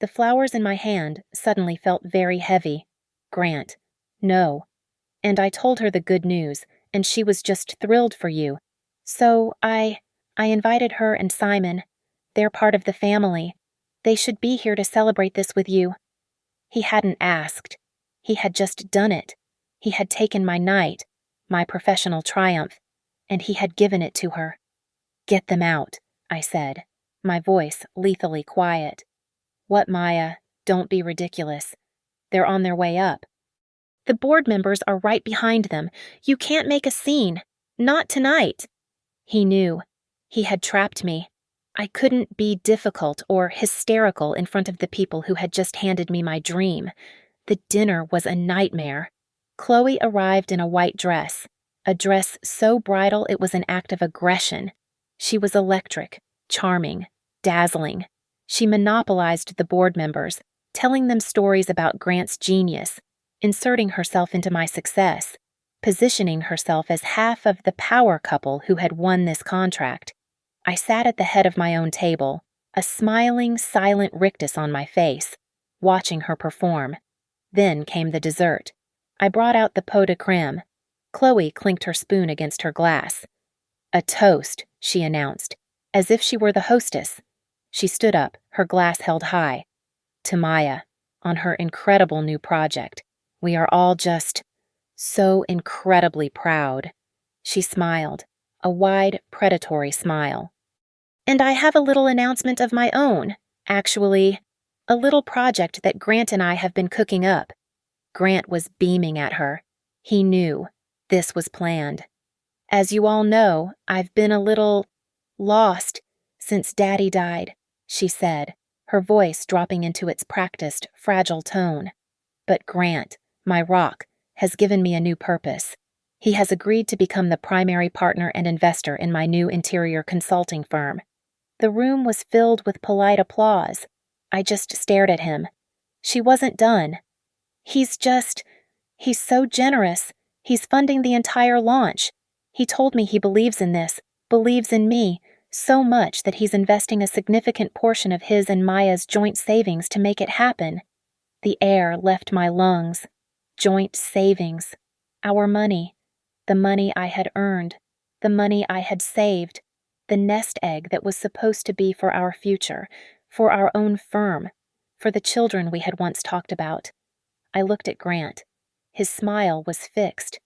The flowers in my hand suddenly felt very heavy. Grant, no. And I told her the good news, and she was just thrilled for you. So I invited her and Simon. They're part of the family. They should be here to celebrate this with you. He hadn't asked. He had just done it. He had taken my night, my professional triumph, and he had given it to her. Get them out, I said, my voice lethally quiet. What, Maya? Don't be ridiculous. They're on their way up. The board members are right behind them. You can't make a scene. Not tonight. He knew. He had trapped me. I couldn't be difficult or hysterical in front of the people who had just handed me my dream. The dinner was a nightmare. Chloe arrived in a white dress, a dress so bridal it was an act of aggression. She was electric, charming, dazzling. She monopolized the board members, telling them stories about Grant's genius, inserting herself into my success, positioning herself as half of the power couple who had won this contract. I sat at the head of my own table, a smiling, silent rictus on my face, watching her perform. Then came the dessert. I brought out the pot de crème. Chloe clinked her spoon against her glass. A toast, she announced, as if she were the hostess. She stood up, her glass held high. To Maya, on her incredible new project. We are all just so incredibly proud. She smiled, a wide, predatory smile. And I have a little announcement of my own, actually, a little project that Grant and I have been cooking up. Grant was beaming at her. He knew. This was planned. As you all know, I've been a little lost since Daddy died, she said, her voice dropping into its practiced, fragile tone. But Grant, my rock, has given me a new purpose. He has agreed to become the primary partner and investor in my new interior consulting firm. The room was filled with polite applause. I just stared at him. She wasn't done. He's so generous. He's funding the entire launch. He told me he believes in this, believes in me, so much that he's investing a significant portion of his and Maya's joint savings to make it happen. The air left my lungs. Joint savings. Our money. The money I had earned. The money I had saved. The nest egg that was supposed to be for our future, for our own firm, for the children we had once talked about. I looked at Grant. His smile was fixed.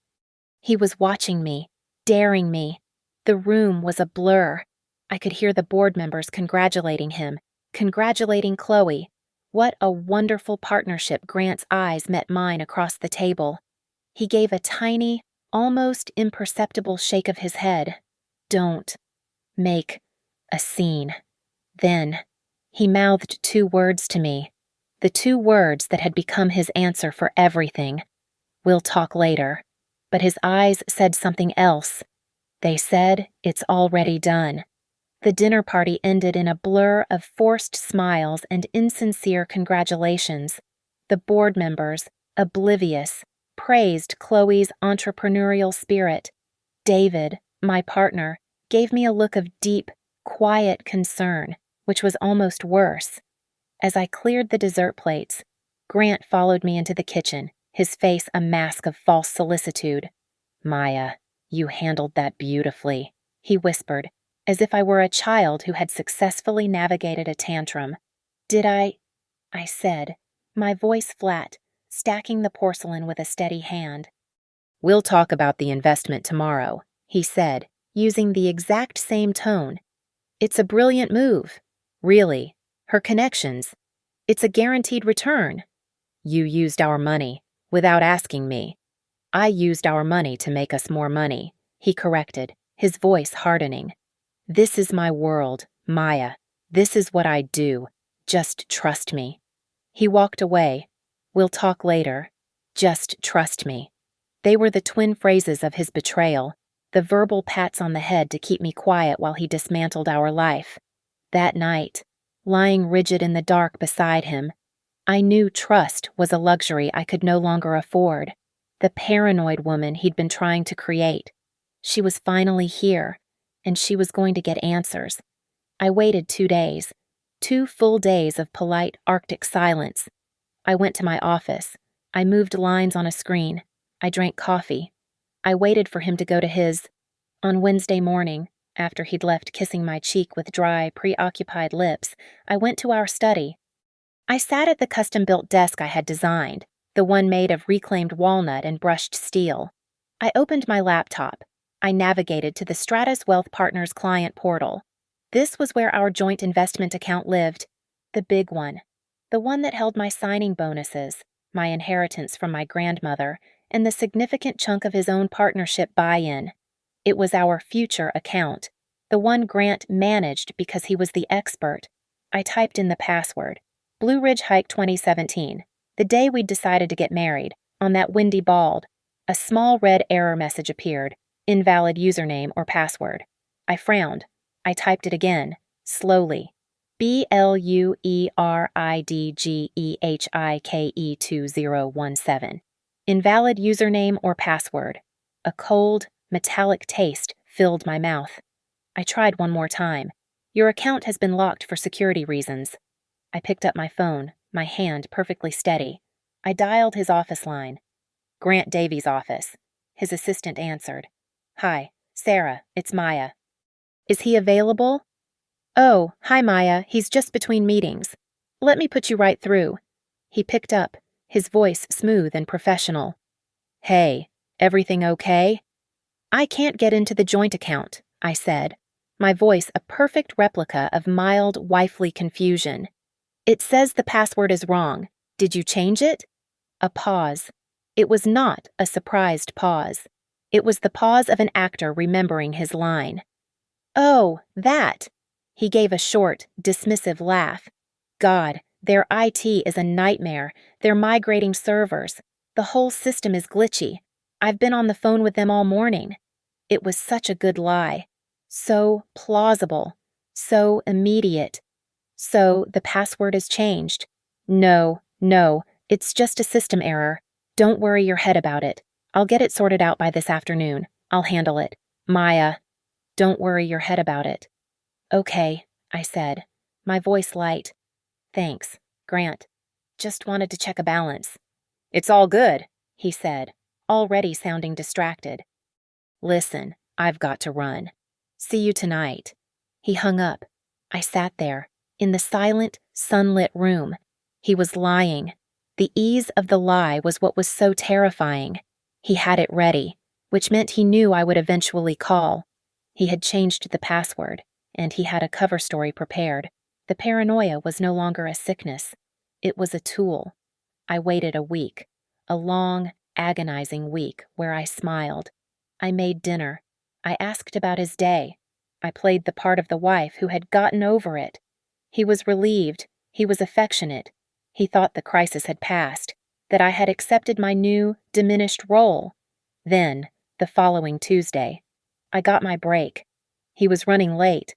He was watching me, daring me. The room was a blur. I could hear the board members congratulating him, congratulating Chloe. What a wonderful partnership. Grant's eyes met mine across the table. He gave a tiny, almost imperceptible shake of his head. Don't make a scene. Then he mouthed 2 words to me, the 2 words that had become his answer for everything. We'll talk later. But his eyes said something else. They said, it's already done. The dinner party ended in a blur of forced smiles and insincere congratulations. The board members, oblivious, praised Chloe's entrepreneurial spirit. David, my partner, gave me a look of deep, quiet concern, which was almost worse. As I cleared the dessert plates, Grant followed me into the kitchen, his face a mask of false solicitude. Maya, you handled that beautifully, he whispered, as if I were a child who had successfully navigated a tantrum. Did I said, my voice flat, stacking the porcelain with a steady hand. We'll talk about the investment tomorrow, he said, using the exact same tone. It's a brilliant move. Really. Her connections. It's a guaranteed return. You used our money, without asking me. I used our money to make us more money, he corrected, his voice hardening. This is my world, Maya. This is what I do. Just trust me. He walked away. We'll talk later. Just trust me. They were the twin phrases of his betrayal, the verbal pats on the head to keep me quiet while he dismantled our life. That night, lying rigid in the dark beside him, I knew trust was a luxury I could no longer afford. The paranoid woman he'd been trying to create. She was finally here, and she was going to get answers. I waited 2 days. 2 full days of polite Arctic silence. I went to my office. I moved lines on a screen. I drank coffee. I waited for him to go to his. On Wednesday morning, after he'd left kissing my cheek with dry, preoccupied lips, I went to our study. I sat at the custom-built desk I had designed, the one made of reclaimed walnut and brushed steel. I opened my laptop. I navigated to the Stratus Wealth Partners client portal. This was where our joint investment account lived, the big one, the one that held my signing bonuses, my inheritance from my grandmother, and the significant chunk of his own partnership buy-in. It was our future account, the one Grant managed because he was the expert. I typed in the password, Blue Ridge Hike 2017, the day we'd decided to get married, on that windy bald. A small red error message appeared, invalid username or password. I frowned. I typed it again, slowly. BLUERIDGEHIKE2017. Invalid username or password. A cold, metallic taste filled my mouth. I tried one more time. Your account has been locked for security reasons. I picked up my phone, my hand perfectly steady. I dialed his office line. Grant Davies' office. His assistant answered. Hi, Sarah, it's Maya. Is he available? Oh, hi Maya, he's just between meetings. Let me put you right through. He picked up, his voice smooth and professional. Hey, everything okay? I can't get into the joint account, I said, my voice a perfect replica of mild, wifely confusion. It says the password is wrong. Did you change it? A pause. It was not a surprised pause. It was the pause of an actor remembering his line. Oh, that! He gave a short, dismissive laugh. God, their IT is a nightmare. They're migrating servers. The whole system is glitchy. I've been on the phone with them all morning. It was such a good lie. So plausible. So immediate. So the password is changed. No, it's just a system error. Don't worry your head about it. I'll get it sorted out by this afternoon. I'll handle it. Maya. Don't worry your head about it. Okay, I said, my voice light. Thanks, Grant. Just wanted to check a balance. It's all good, he said, already sounding distracted. Listen, I've got to run. See you tonight. He hung up. I sat there, in the silent, sunlit room. He was lying. The ease of the lie was what was so terrifying. He had it ready, which meant he knew I would eventually call. He had changed the password, and he had a cover story prepared. The paranoia was no longer a sickness. It was a tool. I waited a week, a long, agonizing week where I smiled. I made dinner. I asked about his day. I played the part of the wife who had gotten over it. He was relieved. He was affectionate. He thought the crisis had passed, that I had accepted my new, diminished role. Then, the following Tuesday, I got my break. He was running late.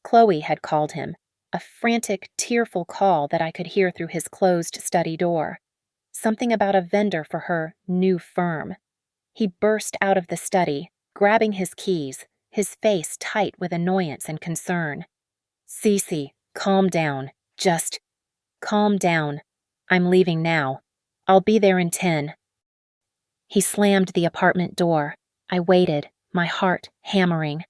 Chloe had called him, a frantic, tearful call that I could hear through his closed study door. Something about a vendor for her new firm. He burst out of the study, grabbing his keys, his face tight with annoyance and concern. Cece, calm down. Just calm down. I'm leaving now. I'll be there in 10. He slammed the apartment door. I waited, my heart hammering.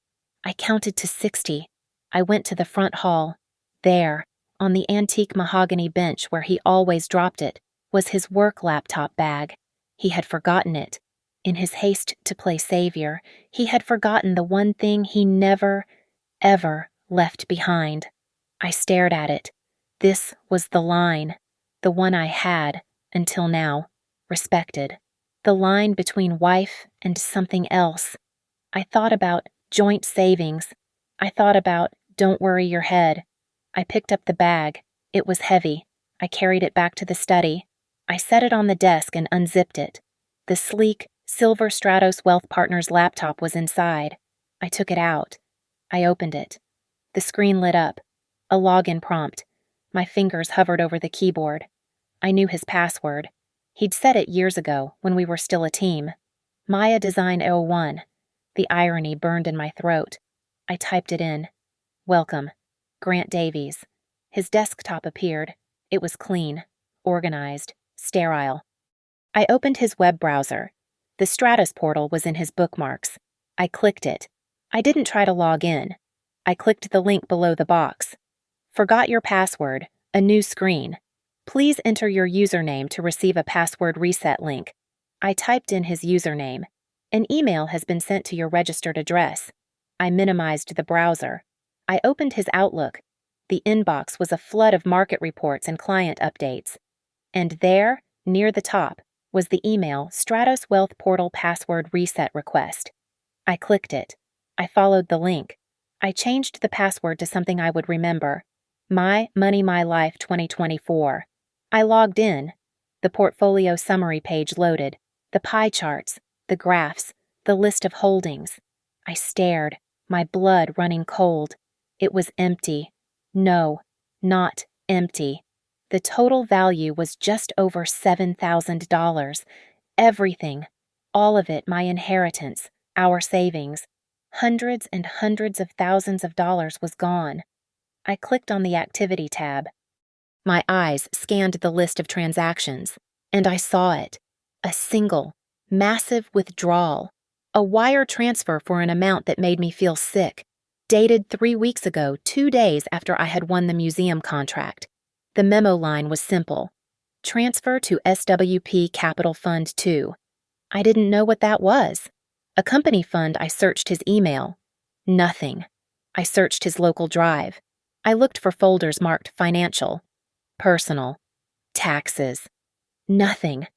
I counted to 60. I went to the front hall. There, on the antique mahogany bench where he always dropped it, was his work laptop bag. He had forgotten it. In his haste to play savior, he had forgotten the one thing he never, ever left behind. I stared at it. This was the line, the one I had, until now, respected. The line between wife and something else. I thought about joint savings. I thought about don't worry your head. I picked up the bag. It was heavy. I carried it back to the study. I set it on the desk and unzipped it. The sleek, silver Stratos Wealth Partners laptop was inside. I took it out. I opened it. The screen lit up. A login prompt. My fingers hovered over the keyboard. I knew his password. He'd set it years ago when we were still a team. Maya Design 01. The irony burned in my throat. I typed it in. Welcome. Grant Davies. His desktop appeared. It was clean, organized, sterile. I opened his web browser. The Stratus portal was in his bookmarks. I clicked it. I didn't try to log in. I clicked the link below the box. Forgot your password. A new screen. Please enter your username to receive a password reset link. I typed in his username. An email has been sent to your registered address. I minimized the browser. I opened his Outlook. The inbox was a flood of market reports and client updates. And there, near the top, was the email Stratos Wealth Portal Password Reset Request. I clicked it. I followed the link. I changed the password to something I would remember. My Money My Life 2024. I logged in. The portfolio summary page loaded. The pie charts, the graphs, the list of holdings. I stared, my blood running cold. It was empty. No, not empty. The total value was just over $7,000. Everything, all of it my inheritance, our savings. Hundreds and hundreds of thousands of dollars was gone. I clicked on the Activity tab. My eyes scanned the list of transactions, and I saw it. A single, massive withdrawal. A wire transfer for an amount that made me feel sick. Dated 3 weeks ago, 2 days after I had won the museum contract. The memo line was simple. Transfer to SWP Capital Fund 2. I didn't know what that was. A company fund. I searched his email. Nothing. I searched his local drive. I looked for folders marked financial, personal, taxes. Nothing.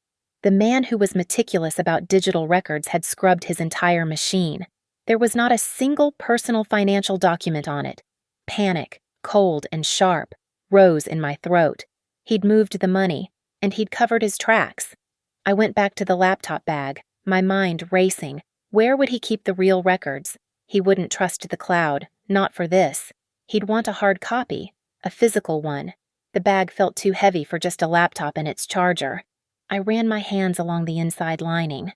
The man who was meticulous about digital records had scrubbed his entire machine. There was not a single personal financial document on it. Panic, cold and sharp, rose in my throat. He'd moved the money, and he'd covered his tracks. I went back to the laptop bag, my mind racing. Where would he keep the real records? He wouldn't trust the cloud, not for this. He'd want a hard copy, a physical one. The bag felt too heavy for just a laptop and its charger. I ran my hands along the inside lining.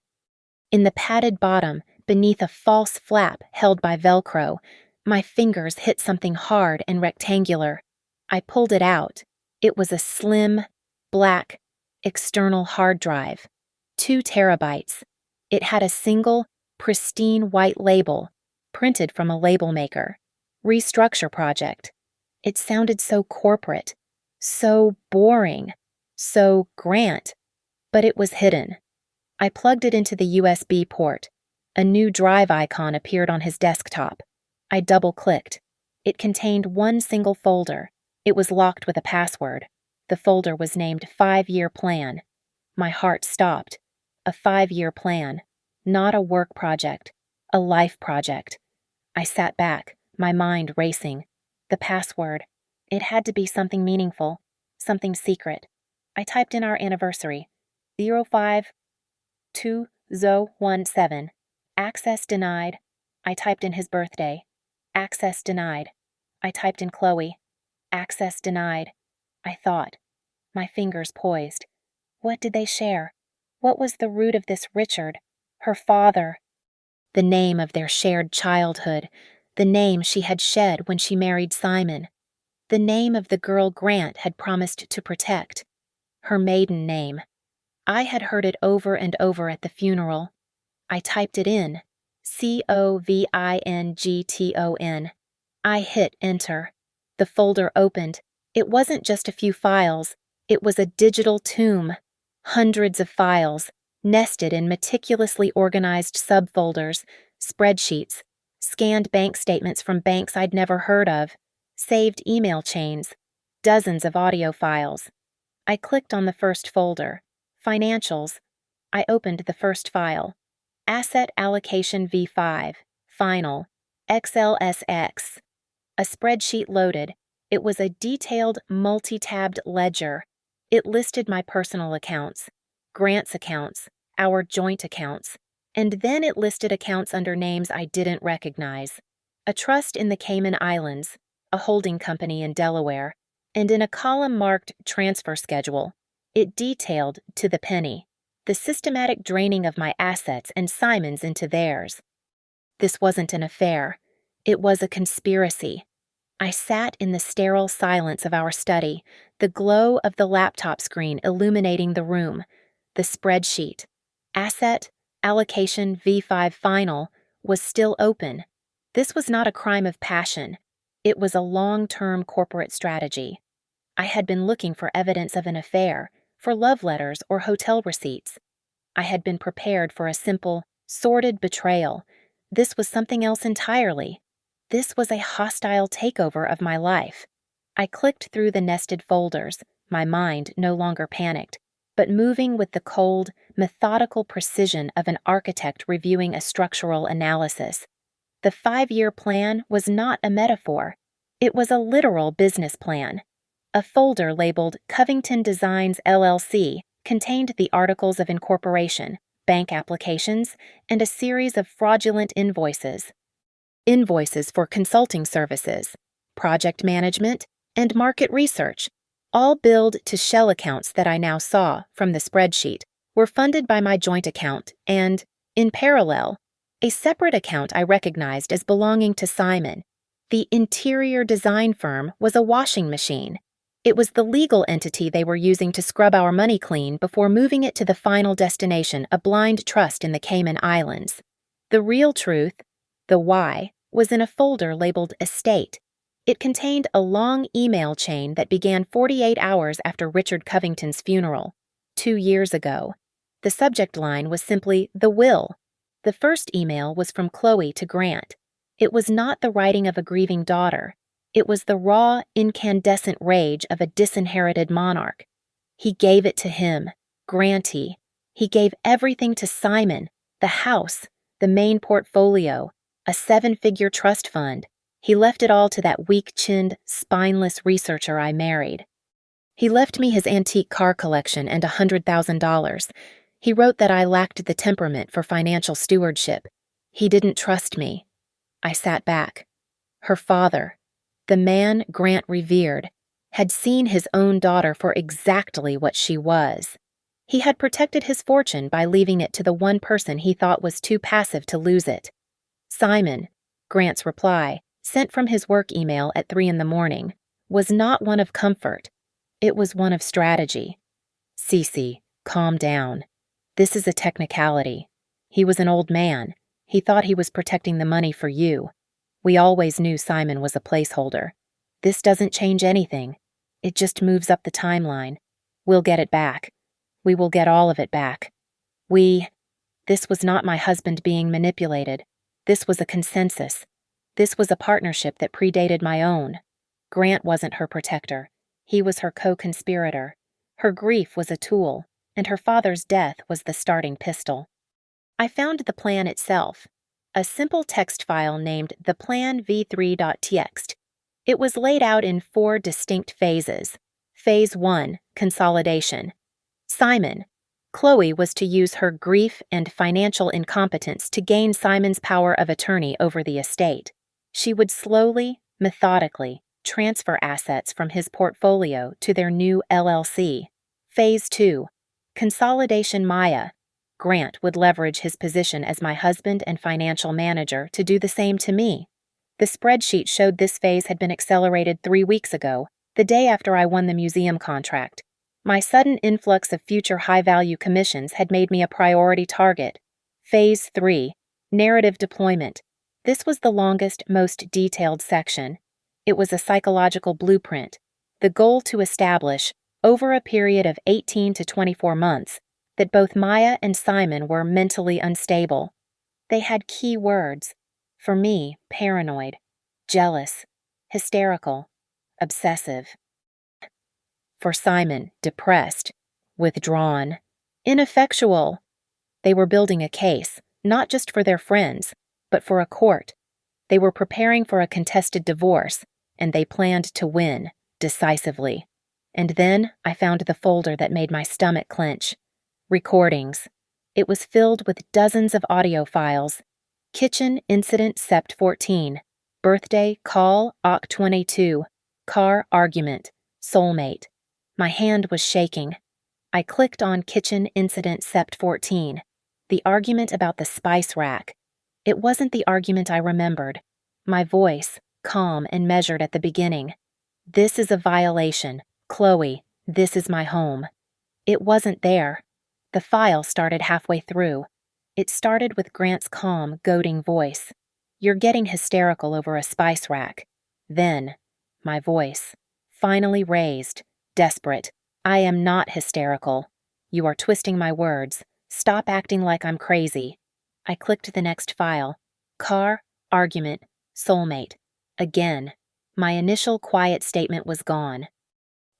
In the padded bottom, beneath a false flap held by Velcro, my fingers hit something hard and rectangular. I pulled it out. It was a slim, black, external hard drive. 2 terabytes. It had a single, pristine white label, printed from a label maker. Restructure project. It sounded so corporate, so boring, so Grant, but it was hidden. I plugged it into the USB port. A new drive icon appeared on his desktop. I double-clicked. It contained one single folder. It was locked with a password. The folder was named 5-Year Plan. My heart stopped. A 5-year plan. Not a work project. A life project. I sat back, my mind racing. The password. It had to be something meaningful, something secret. I typed in our anniversary. 052017. Access denied. I typed in his birthday. Access denied. I typed in Chloe. Access denied. I thought. My fingers poised. What did they share? What was the root of this Richard? Her father. The name of their shared childhood. The name she had shed when she married Simon. The name of the girl Grant had promised to protect. Her maiden name. I had heard it over and over at the funeral. I typed it in. COVINGTON. I hit enter. The folder opened. It wasn't just a few files. It was a digital tomb. Hundreds of files, nested in meticulously organized subfolders, spreadsheets, scanned bank statements from banks I'd never heard of, saved email chains, dozens of audio files. I clicked on the first folder. Financials. I opened the first file. Asset Allocation V5. Final. XLSX. A spreadsheet loaded. It was a detailed, multi-tabbed ledger. It listed my personal accounts, Grant's accounts, our joint accounts, and then it listed accounts under names I didn't recognize. A trust in the Cayman Islands, a holding company in Delaware, and in a column marked Transfer Schedule, It detailed, to the penny, the systematic draining of my assets and Simon's into theirs. This wasn't an affair. It was a conspiracy. I sat in the sterile silence of our study, the glow of the laptop screen illuminating the room, the spreadsheet. Asset, allocation V5 final, was still open. This was not a crime of passion. It was a long-term corporate strategy. I had been looking for evidence of an affair, for love letters or hotel receipts. I had been prepared for a simple, sordid betrayal. This was something else entirely. This was a hostile takeover of my life. I clicked through the nested folders, my mind no longer panicked, but moving with the cold, methodical precision of an architect reviewing a structural analysis. The 5-year plan was not a metaphor. It was a literal business plan. A folder labeled Covington Designs LLC contained the articles of incorporation, bank applications, and a series of fraudulent invoices. Invoices for consulting services, project management, and market research, all billed to shell accounts that I now saw, from the spreadsheet, were funded by my joint account and, in parallel, a separate account I recognized as belonging to Simon. The interior design firm was a washing machine. It was the legal entity they were using to scrub our money clean before moving it to the final destination, a blind trust in the Cayman Islands. The real truth, the why, was in a folder labeled Estate. It contained a long email chain that began 48 hours after Richard Covington's funeral, 2 years ago. The subject line was simply the will. The first email was from Chloe to Grant. It was not the writing of a grieving daughter. It was the raw, incandescent rage of a disinherited monarch. He gave it to him, Granty. He gave everything to Simon, the house, the main portfolio, a 7-figure trust fund. He left it all to that weak-chinned, spineless researcher I married. He left me his antique car collection and $100,000. He wrote that I lacked the temperament for financial stewardship. He didn't trust me. I sat back. Her father, the man Grant revered, had seen his own daughter for exactly what she was. He had protected his fortune by leaving it to the one person he thought was too passive to lose it. Simon, Grant's reply, sent from his work email at 3 a.m, was not one of comfort. It was one of strategy. Cece, calm down. This is a technicality. He was an old man. He thought he was protecting the money for you. We always knew Simon was a placeholder. This doesn't change anything. It just moves up the timeline. We'll get it back. We will get all of it back. This was not my husband being manipulated. This was a consensus. This was a partnership that predated my own. Grant wasn't her protector. He was her co-conspirator. Her grief was a tool, and her father's death was the starting pistol. I found the plan itself, a simple text file named theplanv3.txt. It was laid out in 4 distinct phases. Phase 1, consolidation. Simon. Chloe was to use her grief and financial incompetence to gain Simon's power of attorney over the estate. She would slowly, methodically, transfer assets from his portfolio to their new LLC. Phase 2, consolidation Maya. Grant would leverage his position as my husband and financial manager to do the same to me. The spreadsheet showed this phase had been accelerated 3 weeks ago, the day after I won the museum contract. My sudden influx of future high-value commissions had made me a priority target. Phase 3, narrative deployment. This was the longest, most detailed section. It was a psychological blueprint, the goal to establish, over a period of 18 to 24 months, that both Maya and Simon were mentally unstable. They had key words. For me, paranoid, jealous, hysterical, obsessive. For Simon, depressed, withdrawn, ineffectual. They were building a case, not just for their friends, but for a court. They were preparing for a contested divorce, and they planned to win, decisively. And then I found the folder that made my stomach clench. Recordings. It was filled with dozens of audio files. Kitchen incident Sept 14. Birthday call Oct 22. Car argument. Soulmate. My hand was shaking. I clicked on Kitchen Incident Sept 14, the argument about the spice rack. It wasn't the argument I remembered. My voice, calm and measured at the beginning. This is a violation. Chloe, this is my home. It wasn't there. The file started halfway through. It started with Grant's calm, goading voice. You're getting hysterical over a spice rack. Then, my voice, finally raised, desperate. I am not hysterical. You are twisting my words. Stop acting like I'm crazy. I clicked the next file. Car, argument, soulmate. Again, my initial quiet statement was gone.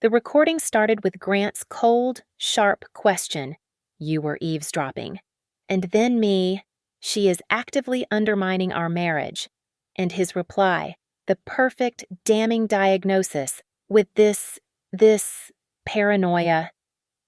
The recording started with Grant's cold, sharp question. You were eavesdropping. And then me, she is actively undermining our marriage. And his reply, the perfect, damning diagnosis with this paranoia.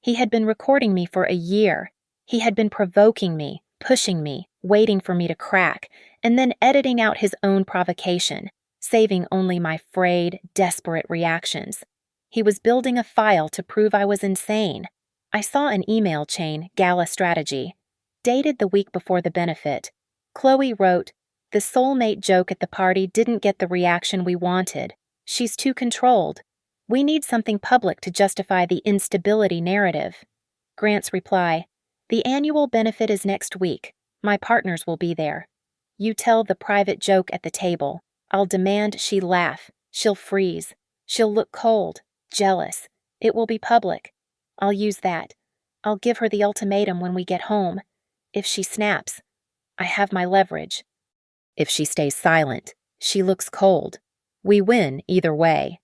He had been recording me for a year. He had been provoking me, pushing me, waiting for me to crack, and then editing out his own provocation, saving only my frayed, desperate reactions. He was building a file to prove I was insane. I saw an email chain, Gala Strategy, dated the week before the benefit. Chloe wrote, "The soulmate joke at the party didn't get the reaction we wanted. She's too controlled. We need something public to justify the instability narrative." Grant's reply, "The annual benefit is next week. My partners will be there. You tell the private joke at the table. I'll demand she laugh. She'll freeze. She'll look cold, jealous. It will be public. I'll use that. I'll give her the ultimatum when we get home. If she snaps, I have my leverage. If she stays silent, she looks cold. We win either way."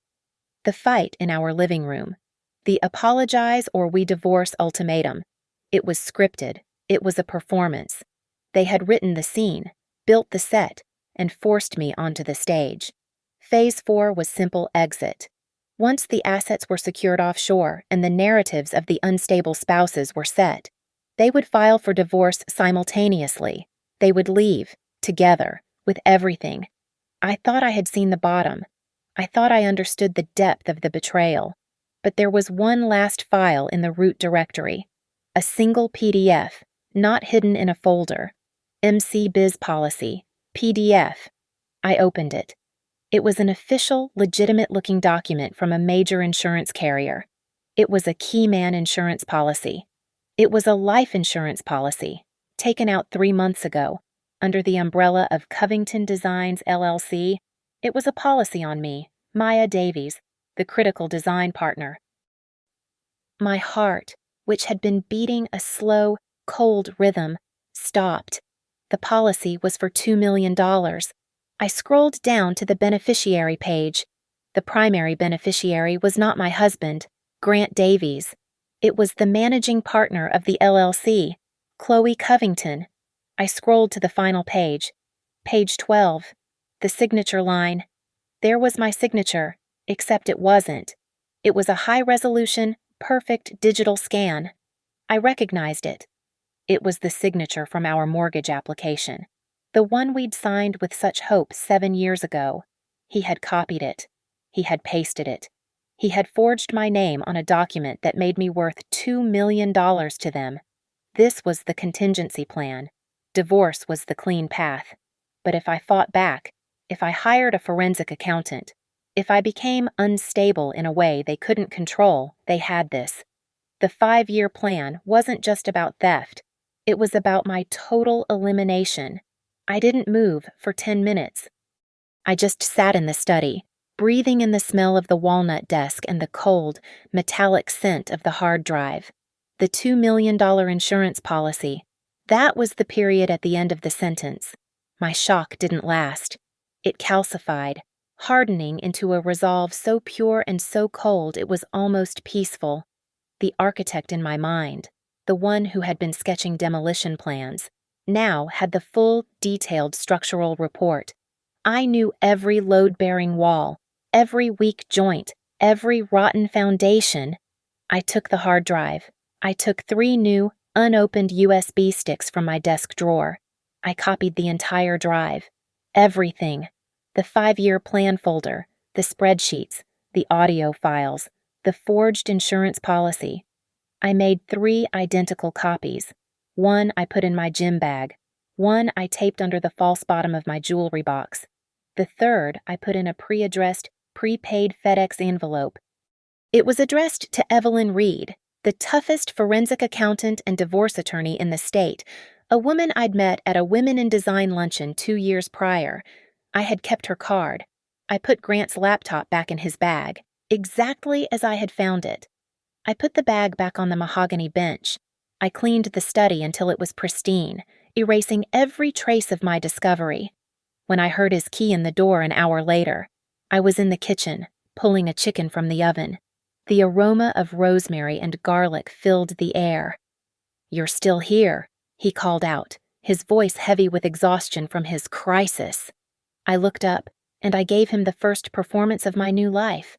The fight in our living room. The apologize or we divorce ultimatum. It was scripted. It was a performance. They had written the scene, built the set, and forced me onto the stage. Phase 4 was simple exit. Once the assets were secured offshore and the narratives of the unstable spouses were set, they would file for divorce simultaneously. They would leave, together, with everything. I thought I had seen the bottom. I thought I understood the depth of the betrayal. But there was one last file in the root directory. A single PDF, not hidden in a folder. MC Biz Policy, PDF. I opened it. It was an official, legitimate-looking document from a major insurance carrier. It was a key man insurance policy. It was a life insurance policy, taken out 3 months ago, under the umbrella of Covington Designs, LLC. It was a policy on me, Maya Davies, the critical design partner. My heart, which had been beating a slow, cold rhythm, stopped. The policy was for $2 million. I scrolled down to the beneficiary page. The primary beneficiary was not my husband, Grant Davies. It was the managing partner of the LLC, Chloe Covington. I scrolled to the final page. Page 12. The signature line. There was my signature, except it wasn't. It was a high-resolution, perfect digital scan. I recognized it. It was the signature from our mortgage application, the one we'd signed with such hope 7 years ago. He had copied it. He had pasted it. He had forged my name on a document that made me worth $2 million to them. This was the contingency plan. Divorce was the clean path. But if I fought back, if I hired a forensic accountant, if I became unstable in a way they couldn't control, they had this. The 5-year plan wasn't just about theft. It was about my total elimination. I didn't move for 10 minutes. I just sat in the study, breathing in the smell of the walnut desk and the cold, metallic scent of the hard drive. The $2 million insurance policy. That was the period at the end of the sentence. My shock didn't last. It calcified, hardening into a resolve so pure and so cold it was almost peaceful. The architect in my mind, the one who had been sketching demolition plans, now had the full, detailed structural report. I knew every load-bearing wall, every weak joint, every rotten foundation. I took the hard drive. I took 3 new, unopened USB sticks from my desk drawer. I copied the entire drive. Everything. The 5-year plan folder, the spreadsheets, the audio files, the forged insurance policy. I made 3 identical copies. One I put in my gym bag. One I taped under the false bottom of my jewelry box. The third I put in a pre-addressed, prepaid FedEx envelope. It was addressed to Evelyn Reed, the toughest forensic accountant and divorce attorney in the state, a woman I'd met at a Women in Design luncheon 2 years prior. I had kept her card. I put Grant's laptop back in his bag, exactly as I had found it. I put the bag back on the mahogany bench. I cleaned the study until it was pristine, erasing every trace of my discovery. When I heard his key in the door an hour later, I was in the kitchen, pulling a chicken from the oven. The aroma of rosemary and garlic filled the air. "You're still here," he called out, his voice heavy with exhaustion from his crisis. I looked up, and I gave him the first performance of my new life.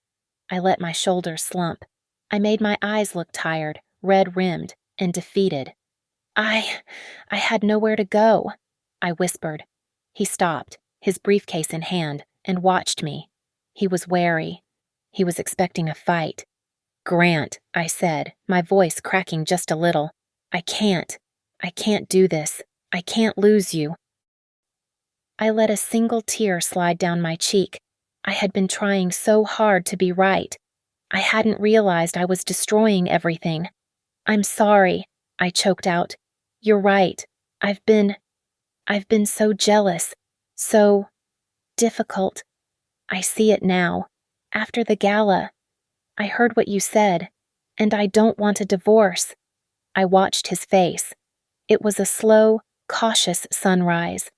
I let my shoulders slump. I made my eyes look tired, red-rimmed, and defeated. I had nowhere to go," I whispered. He stopped, his briefcase in hand, and watched me. He was wary. He was expecting a fight. "Grant," I said, my voice cracking just a little. I can't do this. I can't lose you." I let a single tear slide down my cheek. I had been trying so hard to be right. I hadn't realized I was destroying everything. "I'm sorry," I choked out. "You're right. I've been so jealous, so difficult. I see it now. After the gala, I heard what you said, and I don't want a divorce." I watched his face. It was a slow, cautious sunrise.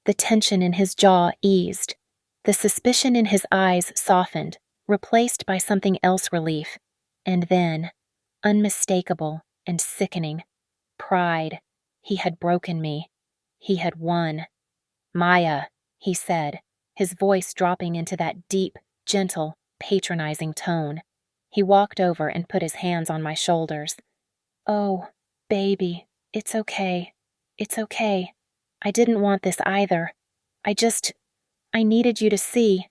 The tension in his jaw eased. The suspicion in his eyes softened, replaced by something else relief. And then, unmistakable and sickening, pride. He had broken me. He had won. "Maya," he said, his voice dropping into that deep, gentle, patronizing tone. He walked over and put his hands on my shoulders. "Oh, baby, it's okay. It's okay. I didn't want this either. I needed you to see."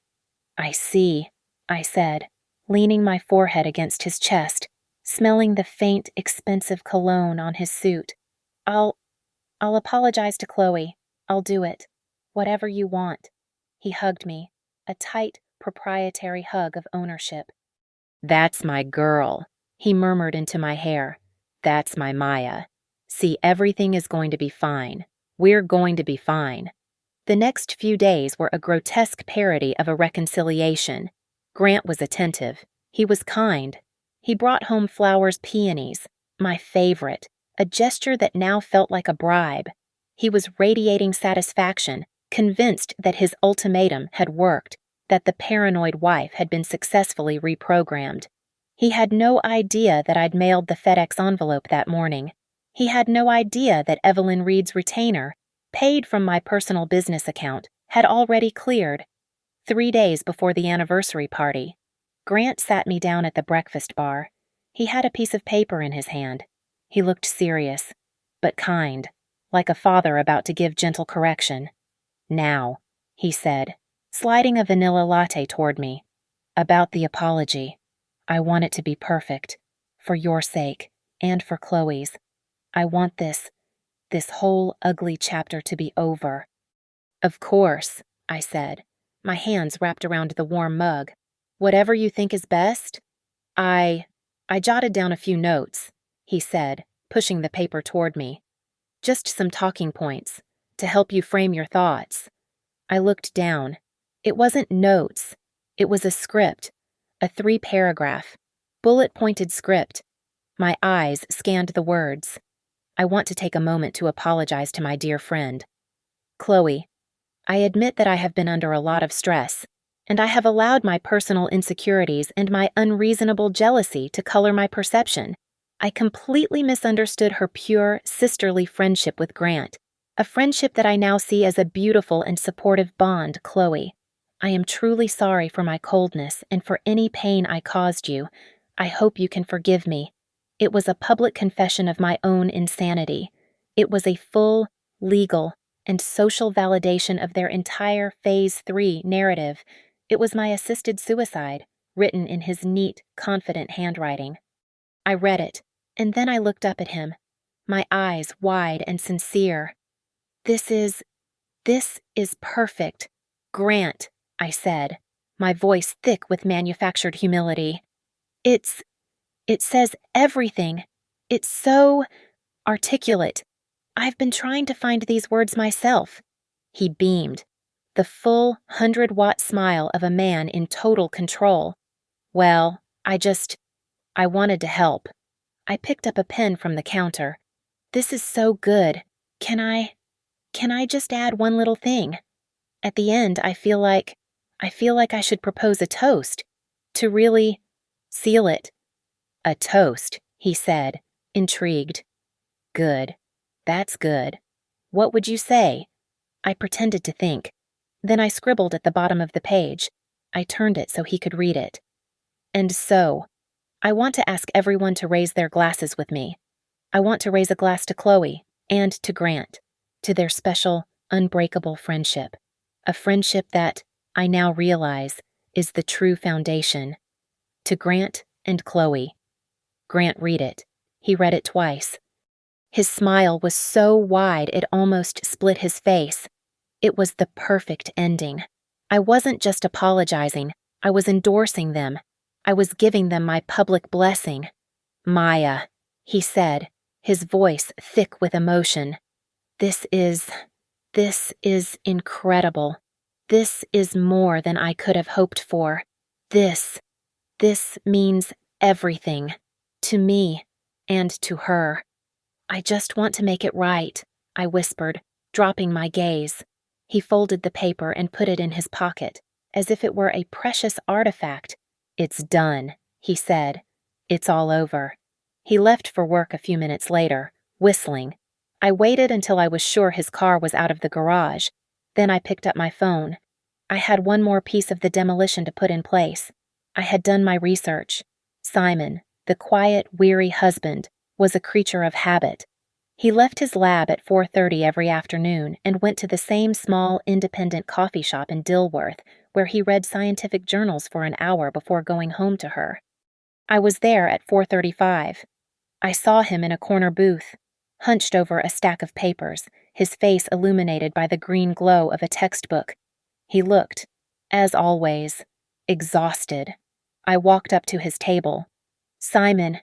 "I see," I said, leaning my forehead against his chest, smelling the faint, expensive cologne on his suit. I'll apologize to Chloe. I'll do it. Whatever you want." He hugged me, a tight, proprietary hug of ownership. "That's my girl," he murmured into my hair. "That's my Maya. See, everything is going to be fine. We're going to be fine." The next few days were a grotesque parody of a reconciliation. Grant was attentive. He was kind. He brought home flowers, peonies, my favorite, a gesture that now felt like a bribe. He was radiating satisfaction, convinced that his ultimatum had worked, that the paranoid wife had been successfully reprogrammed. He had no idea that I'd mailed the FedEx envelope that morning. He had no idea that Evelyn Reed's retainer, paid from my personal business account, had already cleared. 3 days before the anniversary party, Grant sat me down at the breakfast bar. He had a piece of paper in his hand. He looked serious, but kind, like a father about to give gentle correction. "Now," he said, sliding a vanilla latte toward me. "About the apology. I want it to be perfect, for your sake, and for Chloe's. I want this whole ugly chapter to be over." "Of course," I said, my hands wrapped around the warm mug. "Whatever you think is best." I jotted down a few notes," he said, pushing the paper toward me. "Just some talking points, to help you frame your thoughts." I looked down. It wasn't notes. It was a script, a 3-paragraph, bullet-pointed script. My eyes scanned the words. "I want to take a moment to apologize to my dear friend. Chloe, I admit that I have been under a lot of stress, and I have allowed my personal insecurities and my unreasonable jealousy to color my perception. I completely misunderstood her pure, sisterly friendship with Grant, a friendship that I now see as a beautiful and supportive bond, Chloe. I am truly sorry for my coldness and for any pain I caused you. I hope you can forgive me. It was a public confession of my own insanity. It was a full, legal, and social validation of their entire Phase 3 narrative. It was my assisted suicide, written in his neat, confident handwriting. I read it, And then I looked up at him, my eyes wide and sincere. This is perfect. Grant, I said, my voice thick with manufactured humility. It says everything. It's so articulate. I've been trying to find these words myself. He beamed, the full 100-watt smile of a man in total control. Well, I wanted to help. I picked up a pen from the counter. This is so good. Can I just add one little thing? At the end, I feel like I should propose a toast to really seal it. A toast, he said, intrigued. Good. That's good. What would you say? I pretended to think. Then I scribbled at the bottom of the page. I turned it so he could read it. And so, I want to ask everyone to raise their glasses with me. I want to raise a glass to Chloe and to Grant, to their special, unbreakable friendship. A friendship that, I now realize, is the true foundation. To Grant and Chloe. Grant, read it. He read it twice. His smile was so wide it almost split his face. It was the perfect ending. I wasn't just apologizing, I was endorsing them. I was giving them my public blessing. Maya, he said, his voice thick with emotion. This is incredible. This is more than I could have hoped for. This means everything. To me and to her. I just want to make it right, I whispered, dropping my gaze. He folded the paper and put it in his pocket, as if it were a precious artifact. It's done, he said. It's all over. He left for work a few minutes later, whistling. I waited until I was sure his car was out of the garage. Then I picked up my phone. I had one more piece of the demolition to put in place. I had done my research. Simon, the quiet, weary husband, was a creature of habit. He left his lab at 4:30 every afternoon and went to the same small, independent coffee shop in Dilworth, where he read scientific journals for an hour before going home to her. I was there at 4:35. I saw him in a corner booth, hunched over a stack of papers, his face illuminated by the green glow of a textbook. He looked, as always, exhausted. I walked up to his table. Simon.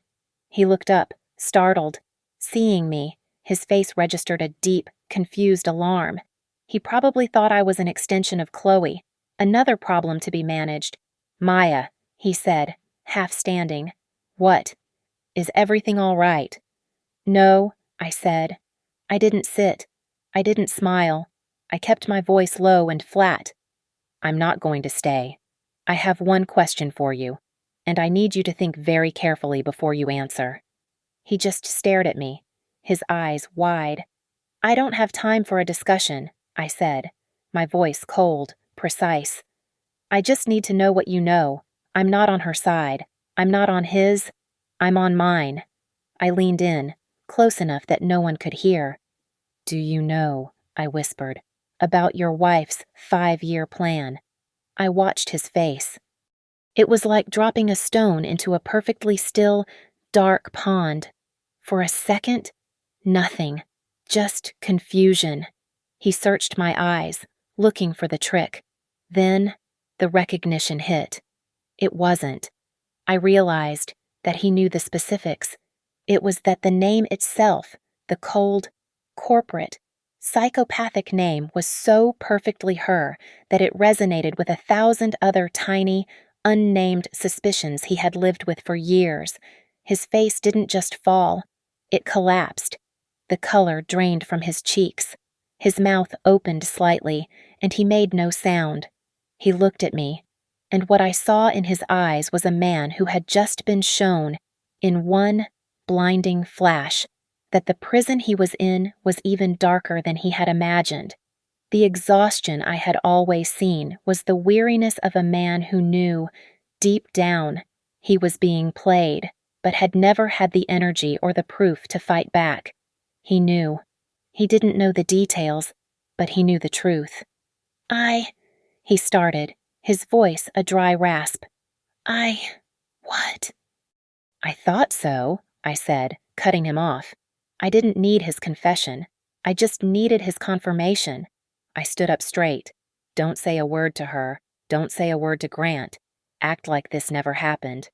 He looked up, startled. Seeing me, his face registered a deep, confused alarm. He probably thought I was an extension of Chloe, another problem to be managed. Maya, he said, half standing. What? Is everything all right? No, I said. I didn't sit. I didn't smile. I kept my voice low and flat. I'm not going to stay. I have one question for you, and I need you to think very carefully before you answer. He just stared at me, his eyes wide. I don't have time for a discussion, I said, my voice cold, precise. I just need to know what you know. I'm not on her side. I'm not on his. I'm on mine. I leaned in, close enough that no one could hear. Do you know, I whispered, about your wife's 5-year plan? I watched his face. It was like dropping a stone into a perfectly still, dark pond. For a second, nothing, just confusion. He searched my eyes, looking for the trick. Then, the recognition hit. It wasn't. I realized that he knew the specifics. It was that the name itself, the cold, corporate, psychopathic name, was so perfectly her that it resonated with 1,000 other tiny, unnamed suspicions he had lived with for years. His face didn't just fall. It collapsed. The color drained from his cheeks. His mouth opened slightly, and he made no sound. He looked at me, and what I saw in his eyes was a man who had just been shown, in one blinding flash, that the prison he was in was even darker than he had imagined. The exhaustion I had always seen was the weariness of a man who knew, deep down, he was being played, but had never had the energy or the proof to fight back. He knew. He didn't know the details, but he knew the truth. He started, his voice a dry rasp. What? I thought so, I said, cutting him off. I didn't need his confession. I just needed his confirmation. I stood up straight. Don't say a word to her. Don't say a word to Grant. Act like this never happened.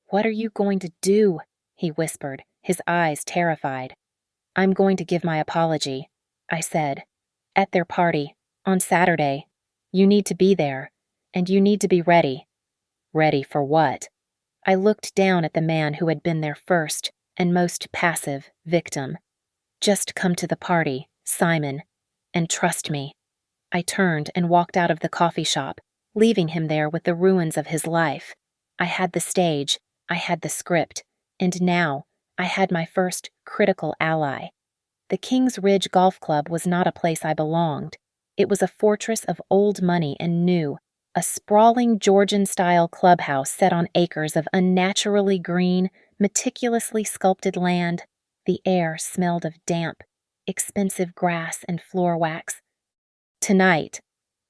What are you going to do? He whispered, his eyes terrified. I'm going to give my apology, I said. At their party, on Saturday. You need to be there, and you need to be ready. Ready for what? I looked down at the man who had been their first and most passive victim. Just come to the party, Simon, and trust me. I turned and walked out of the coffee shop, leaving him there with the ruins of his life. I had the stage, I had the script, and now I had my first critical ally. The Kings Ridge Golf Club was not a place I belonged. It was a fortress of old money and new, a sprawling Georgian-style clubhouse set on acres of unnaturally green, meticulously sculpted land. The air smelled of damp, expensive grass and floor wax. Tonight,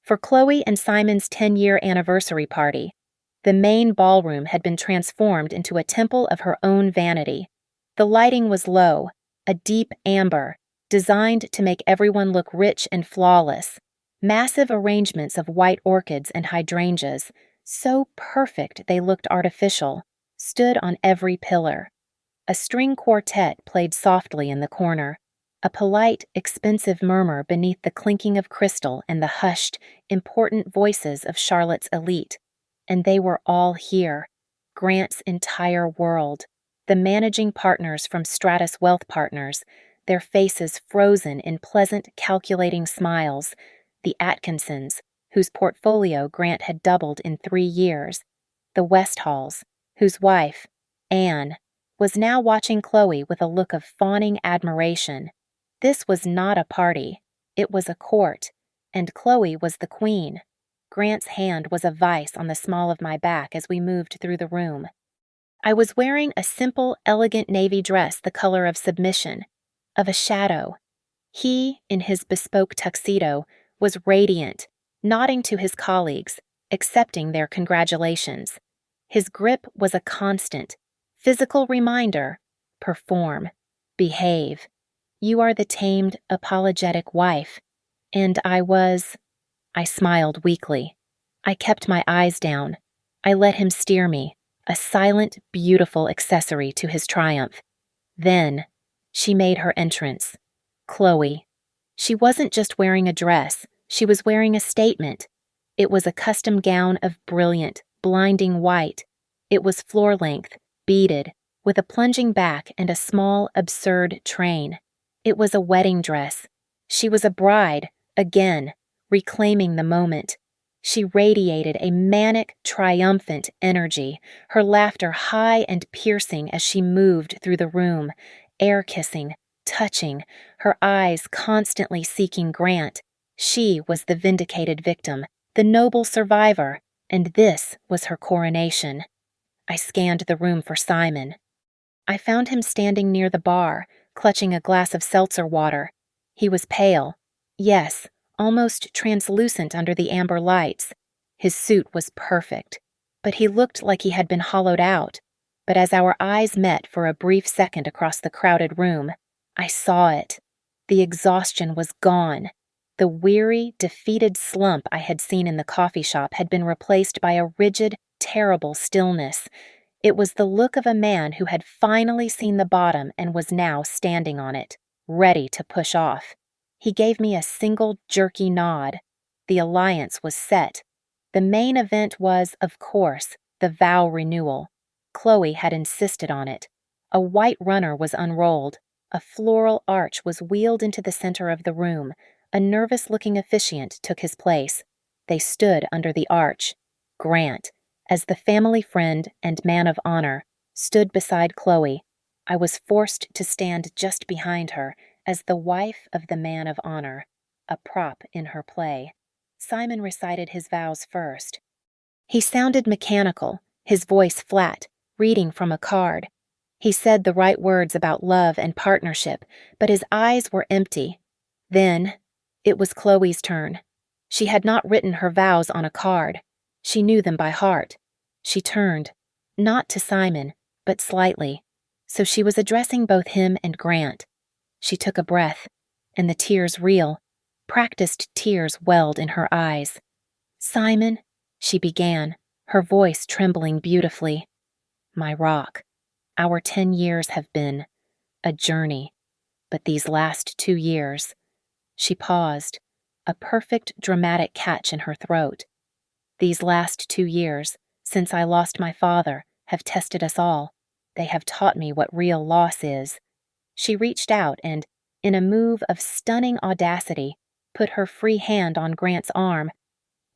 for Chloe and Simon's 10-year anniversary party, the main ballroom had been transformed into a temple of her own vanity. The lighting was low, a deep amber, designed to make everyone look rich and flawless. Massive arrangements of white orchids and hydrangeas, so perfect they looked artificial, stood on every pillar. A string quartet played softly in the corner, a polite, expensive murmur beneath the clinking of crystal and the hushed, important voices of Charlotte's elite. And they were all here, Grant's entire world, the managing partners from Stratus Wealth Partners, their faces frozen in pleasant, calculating smiles, the Atkinsons, whose portfolio Grant had doubled in 3 years, the Westhalls, whose wife, Anne, was now watching Chloe with a look of fawning admiration. This was not a party, it was a court, and Chloe was the queen. Grant's hand was a vice on the small of my back as we moved through the room. I was wearing a simple, elegant navy dress the color of submission, of a shadow. He, in his bespoke tuxedo, was radiant, nodding to his colleagues, accepting their congratulations. His grip was a constant, physical reminder: perform, behave. You are the tamed, apologetic wife. And I smiled weakly. I kept my eyes down. I let him steer me, a silent, beautiful accessory to his triumph. Then, she made her entrance. Chloe. She wasn't just wearing a dress, she was wearing a statement. It was a custom gown of brilliant, blinding white. It was floor-length, beaded, with a plunging back and a small, absurd train. It was a wedding dress. She was a bride, again, reclaiming the moment. She radiated a manic, triumphant energy, her laughter high and piercing as she moved through the room, air-kissing, touching, her eyes constantly seeking Grant. She was the vindicated victim, the noble survivor, and this was her coronation. I scanned the room for Simon. I found him standing near the bar, clutching a glass of seltzer water. He was pale. Yes, almost translucent under the amber lights. His suit was perfect, but he looked like he had been hollowed out. But as our eyes met for a brief second across the crowded room, I saw it. The exhaustion was gone. The weary, defeated slump I had seen in the coffee shop had been replaced by a rigid, terrible stillness. It was the look of a man who had finally seen the bottom and was now standing on it, ready to push off. He gave me a single jerky nod. The alliance was set. The main event was, of course, the vow renewal. Chloe had insisted on it. A white runner was unrolled. A floral arch was wheeled into the center of the room. A nervous-looking officiant took his place. They stood under the arch. Grant, as the family friend and man of honor, stood beside Chloe. I was forced to stand just behind her, as the wife of the man of honor, a prop in her play. Simon recited his vows first. He sounded mechanical, his voice flat, reading from a card. He said the right words about love and partnership, but his eyes were empty. Then, it was Chloe's turn. She had not written her vows on a card. She knew them by heart. She turned, not to Simon, but slightly. So she was addressing both him and Grant. She took a breath, and the tears real, practiced tears welled in her eyes. "Simon," she began, her voice trembling beautifully. "My rock, our 10 years have been a journey, but these last 2 years..." She paused, a perfect dramatic catch in her throat. "These last 2 years, since I lost my father, have tested us all. They have taught me what real loss is." She reached out and, in a move of stunning audacity, put her free hand on Grant's arm.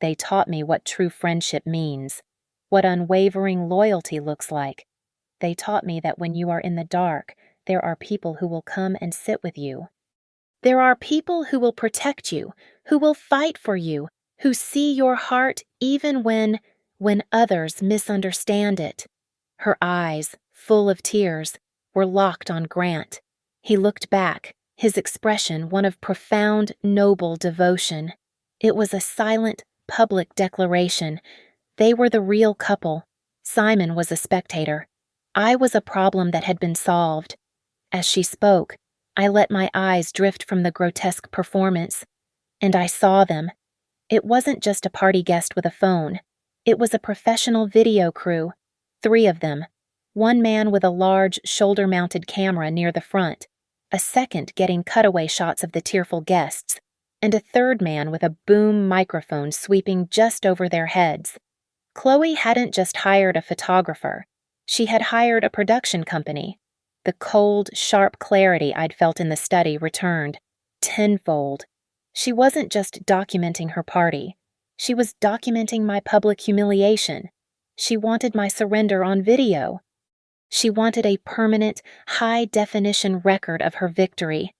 "They taught me what true friendship means, what unwavering loyalty looks like. They taught me that when you are in the dark, there are people who will come and sit with you. There are people who will protect you, who will fight for you, who see your heart even when others misunderstand it." Her eyes, full of tears, were locked on Grant. He looked back, his expression one of profound, noble devotion. It was a silent, public declaration. They were the real couple. Simon was a spectator. I was a problem that had been solved. As she spoke, I let my eyes drift from the grotesque performance, and I saw them. It wasn't just a party guest with a phone. It was a professional video crew, 3 of them. One man with a large, shoulder-mounted camera near the front, a second getting cutaway shots of the tearful guests, and a third man with a boom microphone sweeping just over their heads. Chloe hadn't just hired a photographer. She had hired a production company. The cold, sharp clarity I'd felt in the study returned, tenfold. She wasn't just documenting her party. She was documenting my public humiliation. She wanted my surrender on video. She wanted a permanent, high-definition record of her victory.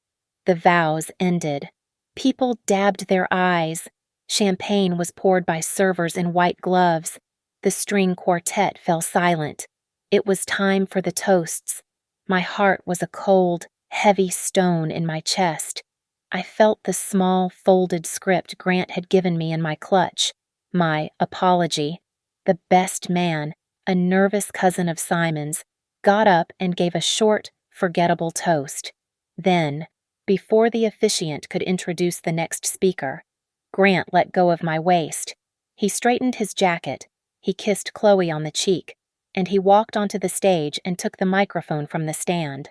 The vows ended. People dabbed their eyes. Champagne was poured by servers in white gloves. The string quartet fell silent. It was time for the toasts. My heart was a cold, heavy stone in my chest. I felt the small, folded script Grant had given me in my clutch. My apology. The best man, a nervous cousin of Simon's, got up and gave a short, forgettable toast. Then, before the officiant could introduce the next speaker, Grant let go of my waist. He straightened his jacket, he kissed Chloe on the cheek, and he walked onto the stage and took the microphone from the stand.